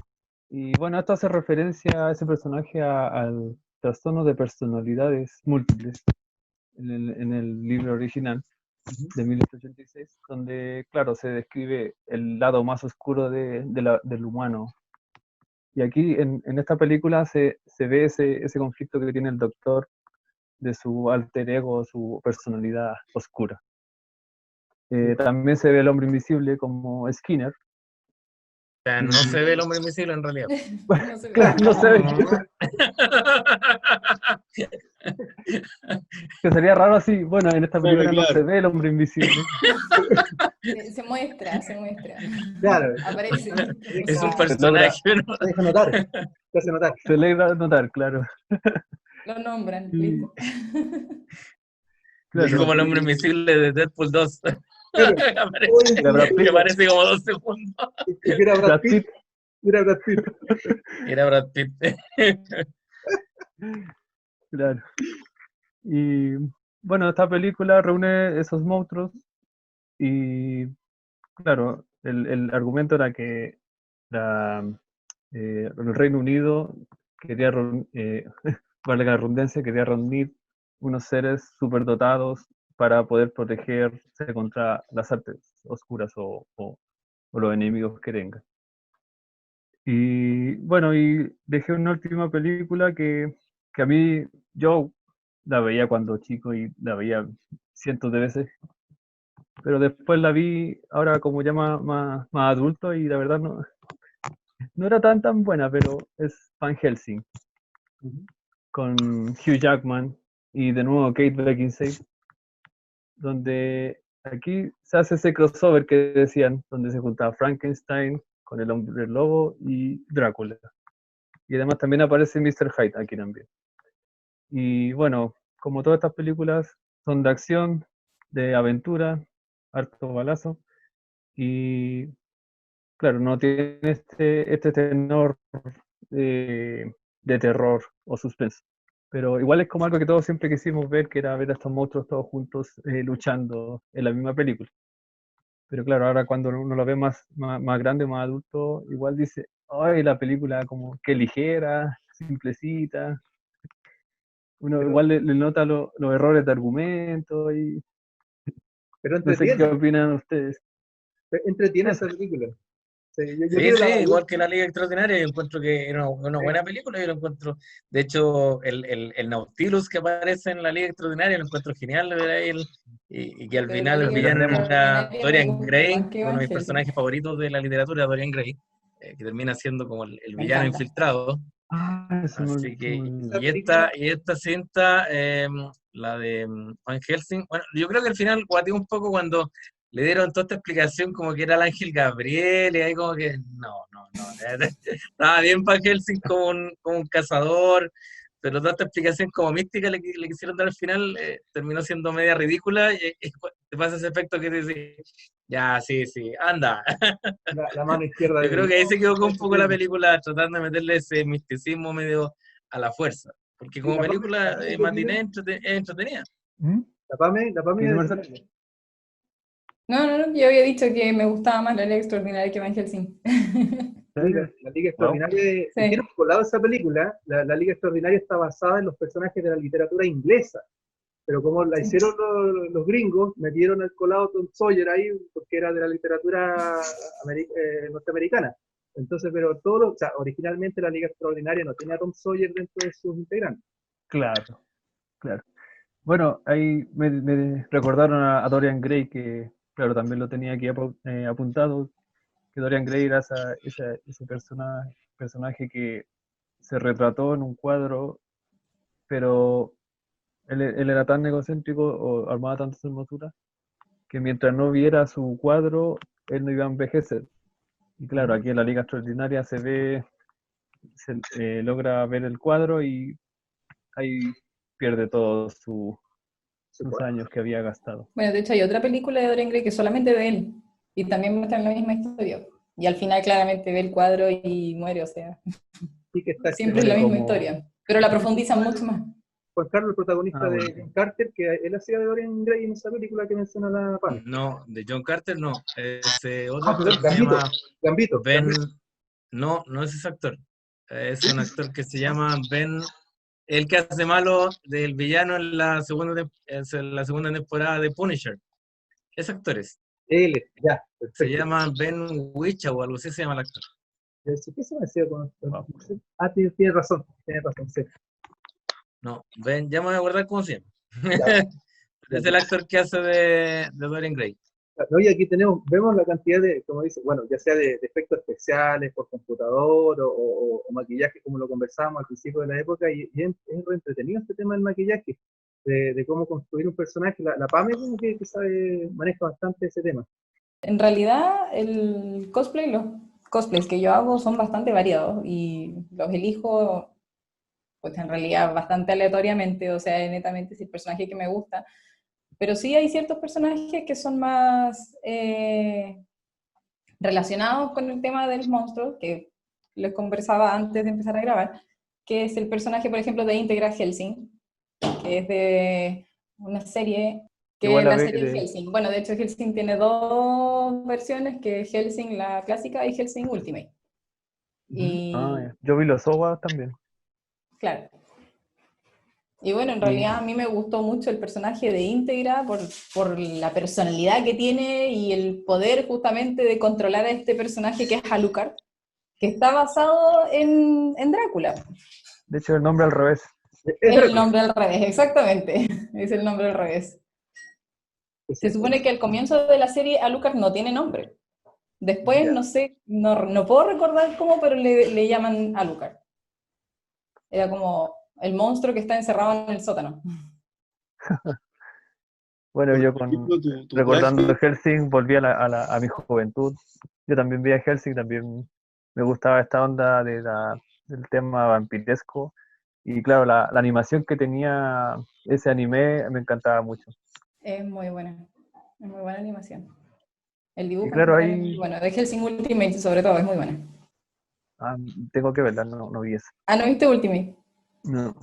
[SPEAKER 3] Y bueno, esto hace referencia a ese personaje al trastorno de personalidades múltiples en el libro original de 1886, donde, claro, se describe el lado más oscuro del humano. Y aquí en esta película se ve ese conflicto que tiene el doctor de su alter ego, su personalidad oscura. También se ve el hombre invisible como Skinner.
[SPEAKER 5] O sea, no se ve el Hombre Invisible en realidad.
[SPEAKER 4] No sé.
[SPEAKER 3] Claro, no se ve. Que sería raro así. Bueno, en esta película
[SPEAKER 1] Claro.
[SPEAKER 3] no se ve el hombre invisible.
[SPEAKER 4] Se muestra, se muestra.
[SPEAKER 2] Claro,
[SPEAKER 4] Aparece.
[SPEAKER 5] Es un
[SPEAKER 4] O sea,
[SPEAKER 5] personaje, ¿no?
[SPEAKER 2] se deja notar, se hace notar.
[SPEAKER 3] Se logra notar, claro.
[SPEAKER 4] Lo nombran,
[SPEAKER 3] Y-
[SPEAKER 4] listo.
[SPEAKER 3] Claro,
[SPEAKER 5] Es como el hombre
[SPEAKER 3] y-
[SPEAKER 5] invisible de Deadpool 2.
[SPEAKER 2] Claro.
[SPEAKER 5] Aparece-
[SPEAKER 2] Oye,
[SPEAKER 3] Era Brad
[SPEAKER 5] que
[SPEAKER 3] Pitt.
[SPEAKER 5] aparece como 2 segundos.
[SPEAKER 2] es que era Brad
[SPEAKER 3] Brad
[SPEAKER 2] Pitt,
[SPEAKER 3] Pitt.
[SPEAKER 2] era Brad Pitt.
[SPEAKER 5] Era Brad Pitt.
[SPEAKER 3] Claro. Y bueno, esta película reúne esos monstruos y claro, el argumento era que el Reino Unido quería, vale la redundancia, quería reunir unos seres superdotados para poder protegerse contra las artes oscuras o los enemigos que tengan. Y bueno, y dejé una última película que a mí, yo la veía cuando chico y la veía cientos de veces, pero después la vi ahora como ya más adulto y la verdad no era tan buena, pero es Van Helsing, con Hugh Jackman y de nuevo Kate Beckinsale, donde aquí se hace ese crossover que decían, donde se juntaba Frankenstein con el hombre lobo y Drácula. Y además también aparece Mr. Hyde aquí también. Y bueno, como todas estas películas, son de acción, de aventura, harto balazo, y claro, no tiene este tenor de terror o suspenso. Pero igual es como algo que todos siempre quisimos ver, que era ver a estos monstruos todos juntos luchando en la misma película. Pero claro, ahora cuando uno lo ve más grande, más adulto, igual dice, ay, la película como que ligera, simplecita. Uno
[SPEAKER 2] Pero,
[SPEAKER 3] igual le nota los errores de argumento y
[SPEAKER 2] pero
[SPEAKER 3] no sé qué
[SPEAKER 2] entretiene,
[SPEAKER 3] opinan ustedes.
[SPEAKER 2] entretiene esa
[SPEAKER 3] Eso.
[SPEAKER 2] película. Sí, yo
[SPEAKER 5] Sí,
[SPEAKER 2] quiero
[SPEAKER 5] sí,
[SPEAKER 2] la
[SPEAKER 5] igual que La Liga Extraordinaria, yo encuentro que era una
[SPEAKER 2] sí,
[SPEAKER 5] buena película, yo lo encuentro, de hecho, el Nautilus que aparece en La Liga Extraordinaria, lo encuentro genial, de ver a él, y que al
[SPEAKER 4] Pero la
[SPEAKER 5] final el
[SPEAKER 4] Liga
[SPEAKER 5] villano
[SPEAKER 3] Entendemos.
[SPEAKER 5] era
[SPEAKER 4] Extraordinaria me
[SPEAKER 5] Dorian
[SPEAKER 4] gusta
[SPEAKER 5] Gray,
[SPEAKER 4] más que
[SPEAKER 5] uno
[SPEAKER 4] Van
[SPEAKER 5] de mis
[SPEAKER 4] Helsing.
[SPEAKER 5] personajes favoritos de la literatura, Dorian Gray, que termina siendo como el
[SPEAKER 4] Me
[SPEAKER 5] villano
[SPEAKER 4] encanta.
[SPEAKER 5] infiltrado.
[SPEAKER 3] Ah,
[SPEAKER 5] Así que,
[SPEAKER 2] esa película,
[SPEAKER 5] y esta cinta, la de Van Helsing, bueno, yo creo que al final guateó un poco cuando le dieron toda esta explicación como que era el ángel Gabriel, y ahí como que, no, estaba bien Van Helsing como un cazador, pero toda esta explicación como mística le quisieron dar al final, terminó siendo media ridícula, y te pasa ese efecto que te dice, ya, sí, anda.
[SPEAKER 2] la mano izquierda
[SPEAKER 5] Yo
[SPEAKER 2] de
[SPEAKER 5] creo que ahí se
[SPEAKER 2] Dios,
[SPEAKER 5] equivocó un poco la película tratando de meterle ese misticismo medio a la fuerza. Porque
[SPEAKER 2] y
[SPEAKER 5] como
[SPEAKER 2] la
[SPEAKER 5] película
[SPEAKER 2] Pame,
[SPEAKER 5] matiné es entretenida.
[SPEAKER 3] ¿Mm?
[SPEAKER 2] la Pame
[SPEAKER 3] ¿Qué
[SPEAKER 2] iba a
[SPEAKER 3] número
[SPEAKER 2] decir
[SPEAKER 3] sale?
[SPEAKER 2] algo.
[SPEAKER 4] No, yo había dicho que me gustaba más la Liga Extraordinaria que Van Helsing.
[SPEAKER 3] ¿En
[SPEAKER 2] Sí,
[SPEAKER 3] serio?
[SPEAKER 2] la Liga
[SPEAKER 3] Wow.
[SPEAKER 2] Extraordinaria, y tiene
[SPEAKER 4] Sí,
[SPEAKER 2] un colado esa película, la Liga Extraordinaria está basada en los personajes de la literatura inglesa, pero como la
[SPEAKER 4] sí.
[SPEAKER 2] hicieron los gringos, metieron el colado Tom Sawyer ahí, porque era de la literatura norteamericana. Entonces, pero o sea, originalmente la Liga Extraordinaria no tenía a Tom Sawyer dentro de sus integrantes.
[SPEAKER 3] Claro, claro. Bueno, ahí me recordaron a Dorian Gray, que claro, también lo tenía aquí apuntado, que Dorian Gray era ese personaje que se retrató en un cuadro, pero él era tan egocéntrico o armaba tanta su hermosura, que mientras no viera su cuadro, él no iba a envejecer. Y claro, aquí en la Liga Extraordinaria logra ver el cuadro y ahí pierde todos
[SPEAKER 2] Su
[SPEAKER 3] sus
[SPEAKER 2] cuadro.
[SPEAKER 3] años que había gastado.
[SPEAKER 4] Bueno, de hecho hay otra película de Dorian Gray que es solamente de él. Y también muestran la misma historia. Y al final claramente ve el cuadro y muere, o sea,
[SPEAKER 2] Sí que está
[SPEAKER 4] siempre es
[SPEAKER 3] Muere
[SPEAKER 4] la misma
[SPEAKER 3] como...
[SPEAKER 4] historia. Pero la profundizan mucho más.
[SPEAKER 2] Juan Carlos, el protagonista
[SPEAKER 3] Ah,
[SPEAKER 2] de
[SPEAKER 3] bueno.
[SPEAKER 2] John Carter, que él hacía de Dorian Gray en esa película que menciona la Pame.
[SPEAKER 5] No, de John Carter no. Es otro
[SPEAKER 2] Ah,
[SPEAKER 5] actor
[SPEAKER 2] perdón,
[SPEAKER 5] que se
[SPEAKER 2] Gambito,
[SPEAKER 5] llama
[SPEAKER 2] Gambito,
[SPEAKER 5] Ben.
[SPEAKER 2] Gambito.
[SPEAKER 5] No es ese actor. Es un actor que se llama Ben. El que hace malo del villano en la segunda temporada de Punisher. Ese actor es.
[SPEAKER 2] Él, ya,
[SPEAKER 5] Se
[SPEAKER 2] perfecto.
[SPEAKER 5] llama Ben Whishaw o algo así se llama el actor.
[SPEAKER 2] ¿Qué se me hacía con esto?
[SPEAKER 3] Wow.
[SPEAKER 2] Ah, tiene razón, sí.
[SPEAKER 5] No, Ben, ya me voy a acordar cómo se llama.
[SPEAKER 2] Ya,
[SPEAKER 5] Es el actor que hace de Dorian Gray.
[SPEAKER 2] no, y aquí vemos la cantidad de, como dice, bueno, ya sea de efectos especiales por computador o maquillaje, como lo conversábamos al principio de la época, y es re entretenido este tema del maquillaje, de cómo construir un personaje. La Pame como que sabe, maneja bastante ese tema.
[SPEAKER 4] En realidad, los cosplays que yo hago son bastante variados y los elijo pues en realidad bastante aleatoriamente, o sea, netamente es el personaje que me gusta. Pero sí hay ciertos personajes que son más relacionados con el tema de los monstruos, que les conversaba antes de empezar a grabar, que es el personaje, por ejemplo, de Integra Hellsing, que es de una serie, que
[SPEAKER 3] Igual
[SPEAKER 4] es
[SPEAKER 3] la
[SPEAKER 4] la
[SPEAKER 3] ve
[SPEAKER 4] serie
[SPEAKER 3] de...
[SPEAKER 4] Hellsing. Bueno, de hecho Hellsing tiene dos versiones, que es Hellsing la clásica y Hellsing Ultimate.
[SPEAKER 3] Ah,
[SPEAKER 4] Y
[SPEAKER 3] ya. Yo vi los OVA también.
[SPEAKER 4] claro. Y bueno, en
[SPEAKER 3] Y
[SPEAKER 4] realidad a mí me gustó mucho el personaje de Íntegra por la personalidad que tiene y el poder justamente de controlar a este personaje que es Alucard, que está basado en Drácula.
[SPEAKER 3] de hecho el nombre al revés.
[SPEAKER 2] Es
[SPEAKER 4] Es el
[SPEAKER 2] Drácula.
[SPEAKER 4] nombre al revés, exactamente. Es el nombre al revés. Se
[SPEAKER 2] Sí.
[SPEAKER 4] supone que al comienzo de la serie Alucard no tiene nombre. Después,
[SPEAKER 2] Ya.
[SPEAKER 4] no sé, no puedo recordar cómo, pero le llaman Alucard. Era como el monstruo que está encerrado en el sótano.
[SPEAKER 3] Bueno,
[SPEAKER 1] Por
[SPEAKER 3] yo con
[SPEAKER 1] ejemplo, tu
[SPEAKER 3] recordando
[SPEAKER 1] traje,
[SPEAKER 3] Helsing volví a mi juventud. Yo también vi a Helsing, también me gustaba esta onda del tema vampiresco. Y claro, la animación que tenía ese anime me encantaba mucho.
[SPEAKER 4] Es muy buena animación. El
[SPEAKER 3] Y
[SPEAKER 4] dibujo en
[SPEAKER 3] claro,
[SPEAKER 4] general es muy
[SPEAKER 3] ahí
[SPEAKER 4] bueno. De Hellsing Ultimate sobre todo es muy bueno.
[SPEAKER 3] ah, tengo que verla, no vi eso.
[SPEAKER 4] Ah, ¿no viste Ultimate?
[SPEAKER 3] No.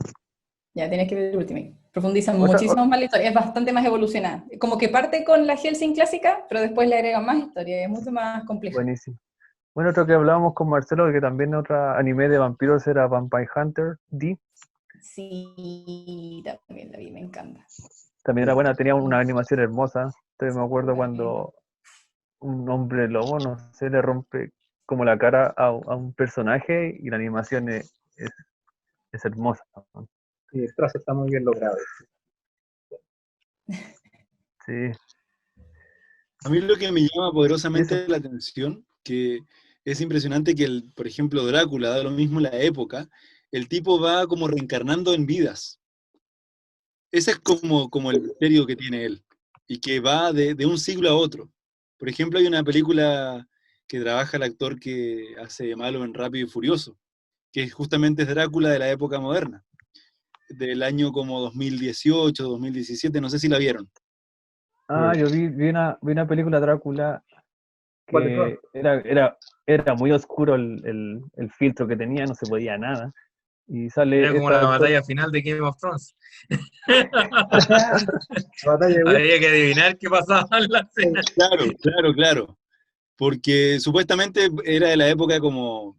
[SPEAKER 4] Ya tienes que ver Ultimate. Profundizan
[SPEAKER 3] Otra,
[SPEAKER 4] muchísimo más la historia, es bastante más evolucionada. Como que parte con la Hellsing clásica, pero después le agregan más historia, es mucho más compleja.
[SPEAKER 3] buenísimo. Bueno, otro que hablábamos con Marcelo, que también otro anime de vampiros era Vampire Hunter D.
[SPEAKER 4] Sí, también la vi, me encanta.
[SPEAKER 3] También era buena, tenía una animación hermosa. Entonces me acuerdo
[SPEAKER 4] Súper linda.
[SPEAKER 3] cuando un hombre lobo, no sé, le rompe como la cara a un personaje y la animación es hermosa.
[SPEAKER 2] Y el trazo está muy bien logrado.
[SPEAKER 3] Sí,
[SPEAKER 1] a mí lo que me llama
[SPEAKER 3] y eso,
[SPEAKER 1] poderosamente la atención, que es impresionante que, por ejemplo, Drácula, da lo mismo la época, el tipo va como reencarnando en vidas. Ese es como el misterio que tiene él, y que va de un siglo a otro. Por ejemplo, hay una película que trabaja el actor que hace de malo en Rápido y Furioso, que justamente es Drácula de la época moderna, del año como 2018, 2017, no sé si la vieron.
[SPEAKER 3] yo vi una película Drácula
[SPEAKER 2] ¿Cuál de todas?
[SPEAKER 3] que era muy oscuro el filtro que tenía, no se podía nada. Y
[SPEAKER 5] Era
[SPEAKER 3] sale
[SPEAKER 5] como
[SPEAKER 3] este
[SPEAKER 5] la
[SPEAKER 3] actor,
[SPEAKER 5] batalla final de Game of Thrones.
[SPEAKER 2] La batalla de Will.
[SPEAKER 5] Había que adivinar qué pasaba en la escena.
[SPEAKER 1] Claro, claro, claro. Porque supuestamente era de la época como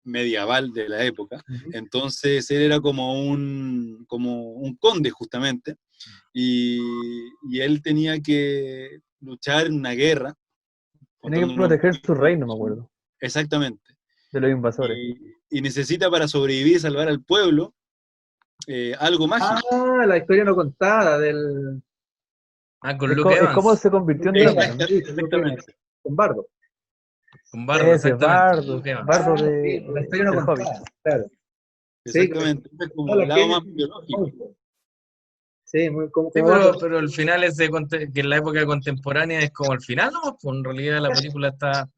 [SPEAKER 1] medieval de la época,
[SPEAKER 2] Ujú.
[SPEAKER 1] entonces él era como un conde justamente, y él tenía que luchar en una guerra
[SPEAKER 3] tenía
[SPEAKER 1] contra
[SPEAKER 3] que
[SPEAKER 1] unos
[SPEAKER 3] proteger su
[SPEAKER 1] monstruos,
[SPEAKER 3] reino, me acuerdo,
[SPEAKER 1] exactamente,
[SPEAKER 3] de los invasores.
[SPEAKER 1] y necesita para sobrevivir y salvar al pueblo algo mágico.
[SPEAKER 2] Ah, la historia no contada del
[SPEAKER 5] Ah, con
[SPEAKER 3] Es,
[SPEAKER 5] Luke
[SPEAKER 3] es como
[SPEAKER 5] Evans.
[SPEAKER 3] se convirtió en
[SPEAKER 2] Luke
[SPEAKER 3] Drácula,
[SPEAKER 2] Evans,
[SPEAKER 3] ¿no?
[SPEAKER 2] sí, con Luke Evans,
[SPEAKER 1] Exactamente,
[SPEAKER 2] con Bardo.
[SPEAKER 5] Con Bardo,
[SPEAKER 3] Ese
[SPEAKER 5] exactamente. Con Luke Evans.
[SPEAKER 3] Bardo
[SPEAKER 2] Sí, la historia no
[SPEAKER 3] del Hobbit.
[SPEAKER 2] contada, claro. Sí,
[SPEAKER 1] exactamente. Este es
[SPEAKER 2] no,
[SPEAKER 1] como
[SPEAKER 2] la
[SPEAKER 1] el lado
[SPEAKER 2] genes
[SPEAKER 1] más
[SPEAKER 2] del
[SPEAKER 1] biológico.
[SPEAKER 2] monstruo. Sí, muy
[SPEAKER 5] Sí,
[SPEAKER 2] como dato.
[SPEAKER 5] pero el final ese que en la época contemporánea es como el final, ¿no? Pues en realidad la película está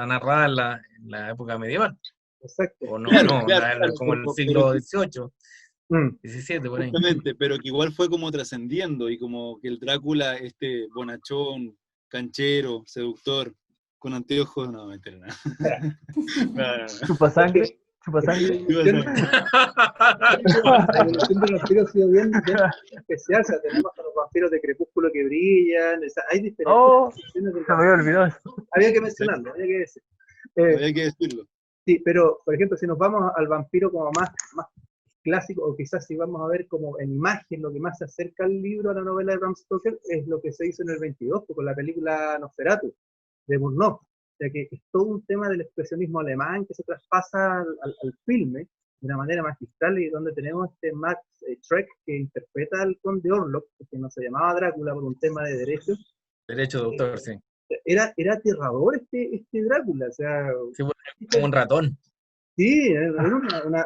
[SPEAKER 5] narrada en la época medieval.
[SPEAKER 2] Exacto.
[SPEAKER 5] O no,
[SPEAKER 1] Claro,
[SPEAKER 5] no,
[SPEAKER 1] claro, claro,
[SPEAKER 5] como el
[SPEAKER 1] pero
[SPEAKER 5] siglo XVIII,
[SPEAKER 2] Mm.
[SPEAKER 5] XVII, por ahí.
[SPEAKER 1] justamente, pero que igual fue como trascendiendo y como que el Drácula, este bonachón, canchero, seductor, con anteojos, no, mentira, nada. No, no, no.
[SPEAKER 3] Chupa
[SPEAKER 2] Es que
[SPEAKER 3] sangre, chupa
[SPEAKER 2] la
[SPEAKER 3] sangre.
[SPEAKER 2] evolución, la evolución de los vampiros ha sido bien especial. O sea, tenemos a los vampiros de Crepúsculo que brillan. O sea, hay diferentes
[SPEAKER 3] Oh,
[SPEAKER 2] versiones del
[SPEAKER 3] se me había
[SPEAKER 2] vampiro.
[SPEAKER 3] olvidado eso.
[SPEAKER 2] Había que
[SPEAKER 1] Sí,
[SPEAKER 2] mencionarlo, había que decir. Eh,
[SPEAKER 1] había que decirlo.
[SPEAKER 2] sí, pero, por ejemplo, si nos vamos al vampiro como más clásico, o quizás si vamos a ver como en imagen lo que más se acerca al libro, a la novela de Bram Stoker, es lo que se hizo en el 22, con la película Nosferatu, de Murnau. O sea que es todo un tema del expresionismo alemán que se traspasa al filme de una manera magistral, y donde tenemos este Max Schreck que interpreta al conde Orlok, que no se llamaba Drácula por un tema de derechos.
[SPEAKER 5] Derecho de autor, sí.
[SPEAKER 2] Era aterrador este Drácula, o sea,
[SPEAKER 5] Sí, bueno, como un ratón.
[SPEAKER 2] sí, era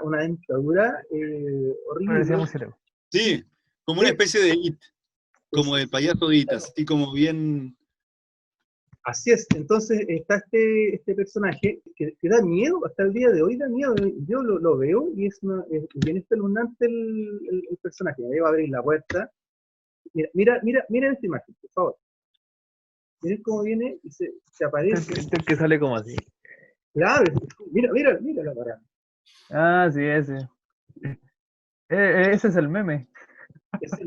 [SPEAKER 2] una dentadura
[SPEAKER 3] Parecía
[SPEAKER 2] horrible.
[SPEAKER 3] murciélago.
[SPEAKER 1] Sí, como una
[SPEAKER 2] Sí,
[SPEAKER 1] especie de It, como
[SPEAKER 2] es-
[SPEAKER 1] el payaso de It, así como bien,
[SPEAKER 2] Así es, entonces está este personaje que da miedo, hasta el día de hoy da miedo. Yo lo veo y es bien espeluznante el personaje. Ahí va a abrir la puerta. Mira esta imagen, por favor. Miren cómo viene y se aparece.
[SPEAKER 3] Este que sale como así.
[SPEAKER 2] Claro, mira la parada.
[SPEAKER 3] Ah, sí, ese. Ese es el meme.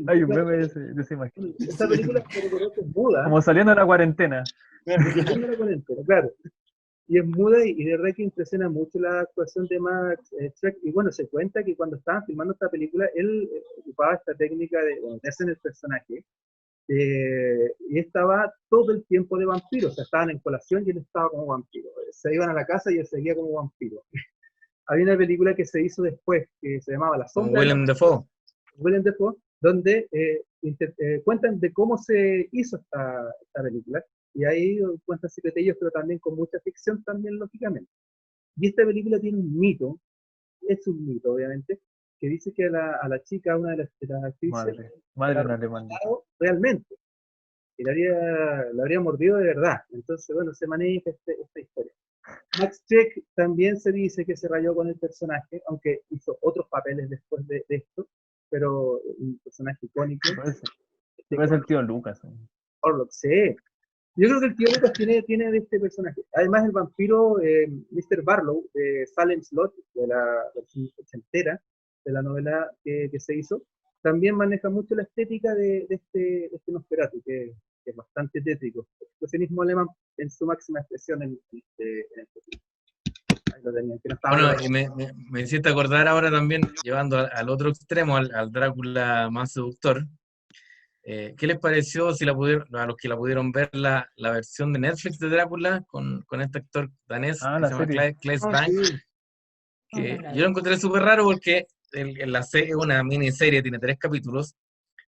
[SPEAKER 3] Hay un meme de esa imagen.
[SPEAKER 2] Esta película que es muda.
[SPEAKER 3] Como saliendo de la cuarentena.
[SPEAKER 2] Saliendo de la cuarentena, claro. Y es muda y de verdad que impresiona mucho la actuación de Max Schreck. Y bueno, se cuenta que cuando estaban filmando esta película, él ocupaba esta técnica de meterse en el personaje. Y estaba todo el tiempo de vampiro, o sea, estaban en colación y él estaba como vampiro. Se iban a la casa y él seguía como vampiro. Había una película que se hizo después que se llamaba La
[SPEAKER 5] Con
[SPEAKER 2] Sombra.
[SPEAKER 5] Willem Dafoe.
[SPEAKER 2] Willem Dafoe, donde cuentan de cómo se hizo esta película. Y ahí cuentan secretillos, pero también con mucha ficción también, lógicamente. Y esta película tiene un mito, es un mito, obviamente, que dice que a la chica, una de las actrices,
[SPEAKER 3] Madre en alemán.
[SPEAKER 2] realmente, y la habría mordido de verdad. Entonces, bueno, se maneja esta historia. Max Schreck también se dice que se rayó con el personaje, aunque hizo otros papeles después de esto, pero un personaje icónico.
[SPEAKER 3] Puede ser el tío Lucas.
[SPEAKER 2] Orlok, sí. Yo creo que el tío Lucas tiene de este personaje. Además, el vampiro Mr. Barlow de Salem Slot, de la versión ochentera, de la novela que se hizo, también maneja mucho la estética de este Nosferatu, que es bastante tétrico. El expresionismo alemán en su máxima expresión en este film. Ahí lo tenían, que no estaba
[SPEAKER 5] Bueno, y me hiciste acordar ahora también, llevando al otro extremo, al Drácula más seductor. ¿Qué les pareció si a los que la pudieron ver la versión de Netflix de Drácula con este actor danés que
[SPEAKER 3] La
[SPEAKER 5] se llama
[SPEAKER 3] serie.
[SPEAKER 5] Claes Bang?
[SPEAKER 2] Sí.
[SPEAKER 5] Que yo lo encontré súper raro porque la serie es una miniserie, tiene 3 capítulos.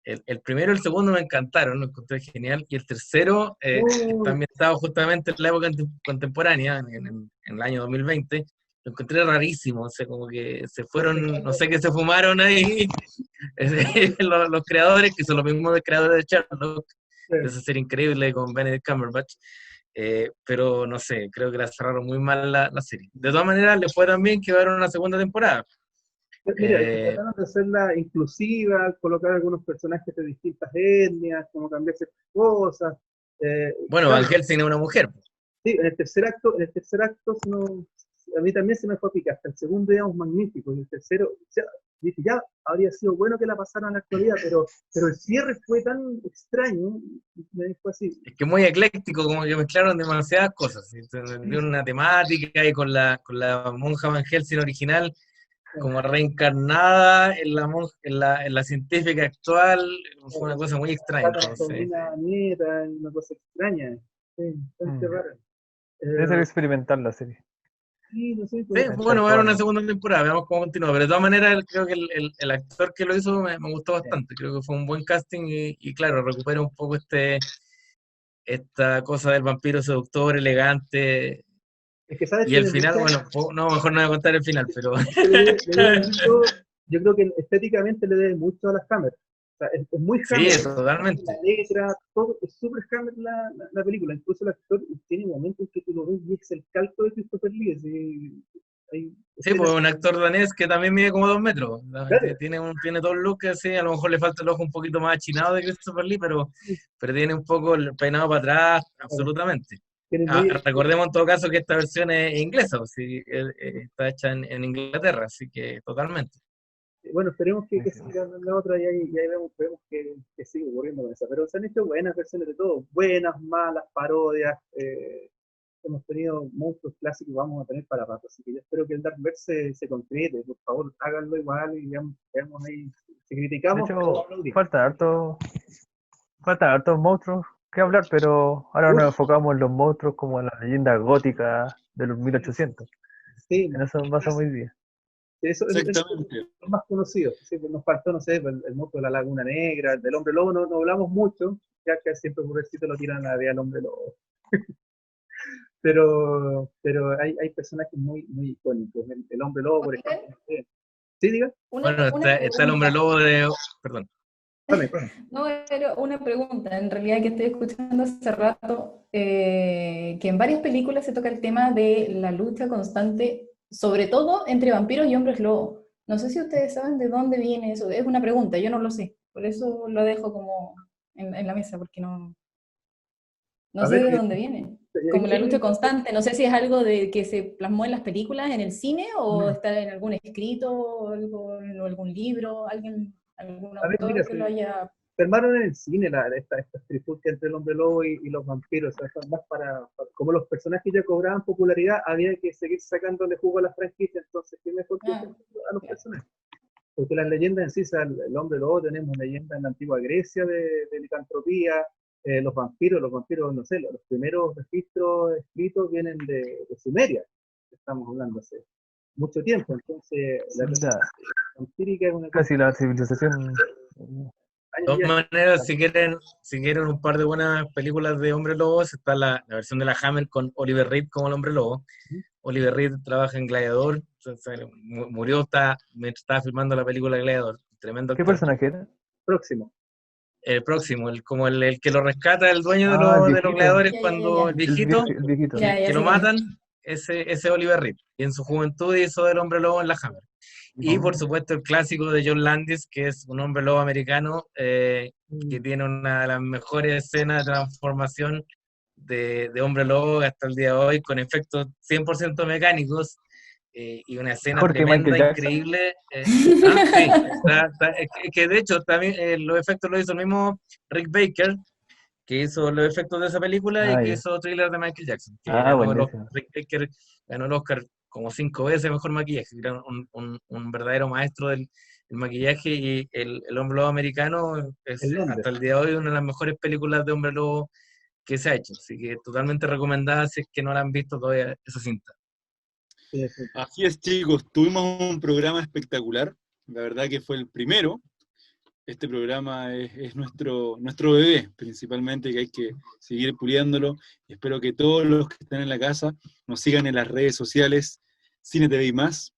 [SPEAKER 5] El primero y el segundo me encantaron, lo encontré genial. Y el tercero está ambientado justamente en la época contemporánea, en el año 2020. Lo encontré rarísimo, o sea, como que se fueron, no sé qué se fumaron ahí los creadores, que son los mismos creadores de Sherlock, de esa serie increíble con Benedict Cumberbatch. Pero no sé, creo que la cerraron muy mal la serie. De todas maneras, le fue tan bien que va a haber una segunda temporada.
[SPEAKER 2] Mira, trataron de hacerla inclusiva, colocar algunos personajes de distintas etnias, como cambiar ciertas cosas.
[SPEAKER 5] Bueno,
[SPEAKER 2] Claro,
[SPEAKER 5] Van Helsing es una mujer.
[SPEAKER 2] sí, en el tercer acto a mí también se me fue a picar. Hasta el segundo, digamos, magnífico. Y el tercero, dije, ya habría sido bueno que la pasaran a la actualidad, pero el cierre fue tan extraño, me dijo así.
[SPEAKER 5] Es que muy ecléctico, como que mezclaron demasiadas cosas. ¿Sí? Dio una temática y con la monja Van Helsing original, como reencarnada en la científica actual, fue una cosa muy extraña. Entonces,
[SPEAKER 2] Una nieta, una cosa extraña. Sí, bastante rara.
[SPEAKER 3] Debe ser experimental la serie.
[SPEAKER 2] Sí, no sé,
[SPEAKER 5] sí, bueno, va a haber una segunda temporada, veamos cómo continúa. Pero de todas maneras, creo que el actor que lo hizo me gustó bastante. Creo que fue un buen casting y claro, recupera un poco esta cosa del vampiro seductor, elegante.
[SPEAKER 2] es que sabes
[SPEAKER 5] Y
[SPEAKER 2] que
[SPEAKER 5] el final, bueno, no, mejor no voy a contar el final, pero.
[SPEAKER 2] Yo creo que estéticamente le debe mucho a las Hammer. O sea, es muy Hammer.
[SPEAKER 5] Sí, totalmente.
[SPEAKER 2] La letra, todo, es súper Hammer la película. Incluso el actor tiene momentos en que tú lo ves y es el calco de Christopher Lee.
[SPEAKER 5] Sí, pues un actor danés que también mide como 2 metros.
[SPEAKER 2] Claro.
[SPEAKER 5] Tiene todo el look así, a lo mejor le falta el ojo un poquito más achinado de Christopher Lee, pero tiene un poco el peinado para atrás, absolutamente. Recordemos en todo caso que esta versión es inglesa, pues, sí, está hecha en Inglaterra, así que totalmente.
[SPEAKER 2] Bueno, esperemos que siga la otra y ahí vemos que sigue ocurriendo con esa. Pero se han hecho buenas versiones de todo, buenas, malas, parodias. Hemos tenido monstruos clásicos, vamos a tener para rato. Así que yo espero que el Darkverse se concrete. Por favor, háganlo igual y veamos ahí. Si criticamos,
[SPEAKER 3] de hecho, falta hartos monstruos que hablar, pero ahora nos enfocamos en los monstruos como en la leyenda gótica de los 1800.
[SPEAKER 2] Sí,
[SPEAKER 3] en eso pasamos hoy día.
[SPEAKER 2] Eso
[SPEAKER 1] Exactamente.
[SPEAKER 2] es lo más conocido. Sí, pues nos faltó, no sé, el monstruo de la Laguna Negra, del Hombre Lobo, no hablamos mucho, ya que siempre pobrecito lo tiran a la vida al Hombre Lobo. pero hay personajes muy, muy icónicos. El Hombre Lobo, por ejemplo. ¿Sí, diga?
[SPEAKER 5] Bueno, está el Hombre Lobo de. Perdón.
[SPEAKER 2] Dale.
[SPEAKER 4] No, pero una pregunta, en realidad que estoy escuchando hace rato, que en varias películas se toca el tema de la lucha constante, sobre todo entre vampiros y hombres lobo. No sé si ustedes saben de dónde viene eso, es una pregunta, yo no lo sé, por eso lo dejo como en la mesa, porque no
[SPEAKER 2] A
[SPEAKER 4] sé
[SPEAKER 2] ver,
[SPEAKER 4] de dónde viene. Como la lucha constante, no sé si es algo de que se plasmó en las películas, en el cine, o está en algún escrito, o algo, en algún libro, algún
[SPEAKER 2] a ver, mira,
[SPEAKER 4] autor que lo haya...
[SPEAKER 2] se armaron en el cine estas trifulcas entre el hombre lobo y los vampiros, o sea, son más como los personajes ya cobraban popularidad, había que seguir sacándole jugo a la franquicia, entonces qué mejor que
[SPEAKER 4] Ah,
[SPEAKER 2] a los
[SPEAKER 4] claro.
[SPEAKER 2] personajes. Porque las leyendas en sí, o sea, el hombre lobo, tenemos leyendas en la antigua Grecia de licantropía, los vampiros, no sé, los primeros registros escritos vienen de Sumeria, estamos hablando hace mucho tiempo, entonces la
[SPEAKER 3] Ya,
[SPEAKER 2] vampírica es una cosa
[SPEAKER 3] casi la civilización.
[SPEAKER 5] De
[SPEAKER 2] años
[SPEAKER 5] todas
[SPEAKER 2] ya.
[SPEAKER 5] maneras, si quieren un par de buenas películas de Hombre Lobo, está la versión de la Hammer con Oliver Reed como el Hombre Lobo. Oliver Reed trabaja en Gladiador, murió mientras estaba filmando la película Gladiador. Tremendo
[SPEAKER 3] ¿Qué
[SPEAKER 5] actor.
[SPEAKER 3] personaje era?
[SPEAKER 2] Próximo.
[SPEAKER 5] El próximo, como el que lo rescata, el dueño
[SPEAKER 3] Ah, el
[SPEAKER 5] de los
[SPEAKER 3] viejito.
[SPEAKER 5] gladiadores,
[SPEAKER 4] Ya,
[SPEAKER 5] cuando el viejito,
[SPEAKER 3] El viejito.
[SPEAKER 4] Ya,
[SPEAKER 5] que
[SPEAKER 4] ya
[SPEAKER 5] lo
[SPEAKER 4] sé quién es.
[SPEAKER 5] matan, ese Oliver Reed. Y en su juventud hizo del Hombre Lobo en la Hammer. Y por supuesto el clásico de John Landis, que es un hombre lobo americano, que tiene una de las mejores escenas de transformación de hombre lobo hasta el día de hoy, con efectos 100% mecánicos, y una escena
[SPEAKER 3] Mejor que
[SPEAKER 5] tremenda,
[SPEAKER 3] Michael Jackson.
[SPEAKER 5] increíble. Sí, es que de hecho también los efectos los hizo el mismo Rick Baker, que hizo los efectos de esa película y
[SPEAKER 3] Ah,
[SPEAKER 5] que
[SPEAKER 3] ya.
[SPEAKER 5] hizo Thriller de Michael Jackson, que
[SPEAKER 3] Ah, buenísimo.
[SPEAKER 5] Rick Baker ganó el Oscar como 5 veces mejor maquillaje, era un verdadero maestro del maquillaje, y el Hombre Lobo americano es
[SPEAKER 2] ¿En dónde?
[SPEAKER 5] hasta el día de hoy una de las mejores películas de Hombre Lobo que se ha hecho, así que totalmente recomendada si es que no la han visto todavía esa cinta.
[SPEAKER 2] Sí, sí.
[SPEAKER 1] Así es, chicos, tuvimos un programa espectacular, la verdad que fue el primero. Este programa es nuestro bebé, principalmente, que hay que seguir puliéndolo. Y espero que todos los que están en la casa nos sigan en las redes sociales, Cine TV y más,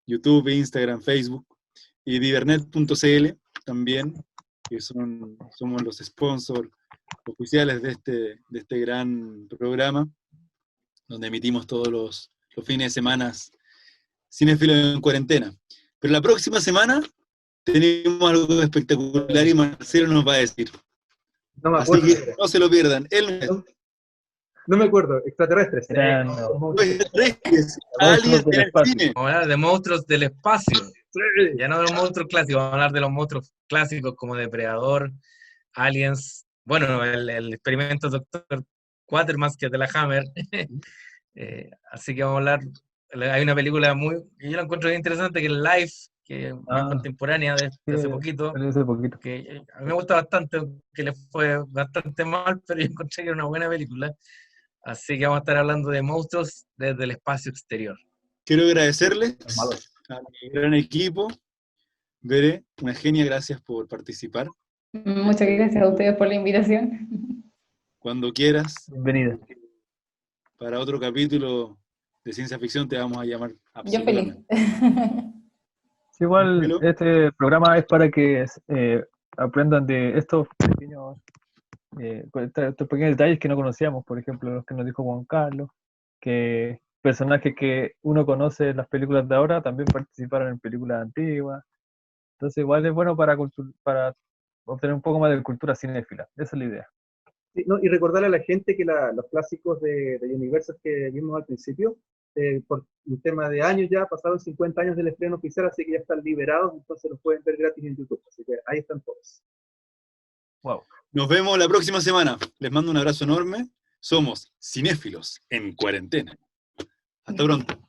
[SPEAKER 1] YouTube, Instagram, Facebook, y divernet.cl también, que somos los sponsors oficiales de este gran programa, donde emitimos todos los fines de semana Cinéfilos en Cuarentena. Pero la próxima semana tenemos algo espectacular y Marcelo nos va a decir.
[SPEAKER 2] No me
[SPEAKER 1] Así
[SPEAKER 2] acuerdo.
[SPEAKER 1] que no se lo pierdan.
[SPEAKER 2] No me acuerdo. Extraterrestres.
[SPEAKER 3] Eran
[SPEAKER 1] Aliens
[SPEAKER 3] monstruos del
[SPEAKER 1] en el
[SPEAKER 3] espacio.
[SPEAKER 1] cine.
[SPEAKER 5] Vamos a hablar de monstruos del espacio,
[SPEAKER 2] Sí.
[SPEAKER 5] ya no de los monstruos clásicos, vamos a hablar de los monstruos clásicos como Depredador, Aliens, bueno, el experimento Dr. Quatermass, que es de la Hammer. Así que vamos a hablar, hay una película que yo la encuentro bien interesante, que es Life, que es más contemporánea de hace poquito,
[SPEAKER 3] Salió hace poquito.
[SPEAKER 5] que a mí me gusta bastante, que le fue bastante mal, pero yo encontré que era una buena película. Así que vamos a estar hablando de monstruos desde el espacio exterior.
[SPEAKER 1] Quiero agradecerles
[SPEAKER 2] Malo.
[SPEAKER 1] a mi gran equipo. Veré, una genia, gracias por participar.
[SPEAKER 4] Muchas gracias a ustedes por la invitación.
[SPEAKER 1] Cuando quieras,
[SPEAKER 3] Bienvenida.
[SPEAKER 1] para otro capítulo de ciencia ficción te vamos a llamar
[SPEAKER 4] Yo feliz.
[SPEAKER 1] absolutamente.
[SPEAKER 3] Igual
[SPEAKER 1] Marcelo.
[SPEAKER 3] este programa es para que aprendan de estos pequeños detalles que no conocíamos, por ejemplo, los que nos dijo Juan Carlos, que personajes que uno conoce en las películas de ahora también participaron en películas antiguas. Entonces igual es bueno para obtener un poco más de cultura cinéfila. Esa es la idea.
[SPEAKER 2] Sí, no, y recordarle a la gente que los clásicos de Universal que vimos al principio, por un tema de años ya, pasaron 50 años del estreno oficial, así que ya están liberados, entonces los pueden ver gratis en YouTube. Así que ahí están todos.
[SPEAKER 3] Wow.
[SPEAKER 1] Nos vemos la próxima semana. Les mando un abrazo enorme. Somos Cinéfilos en Cuarentena. Hasta pronto.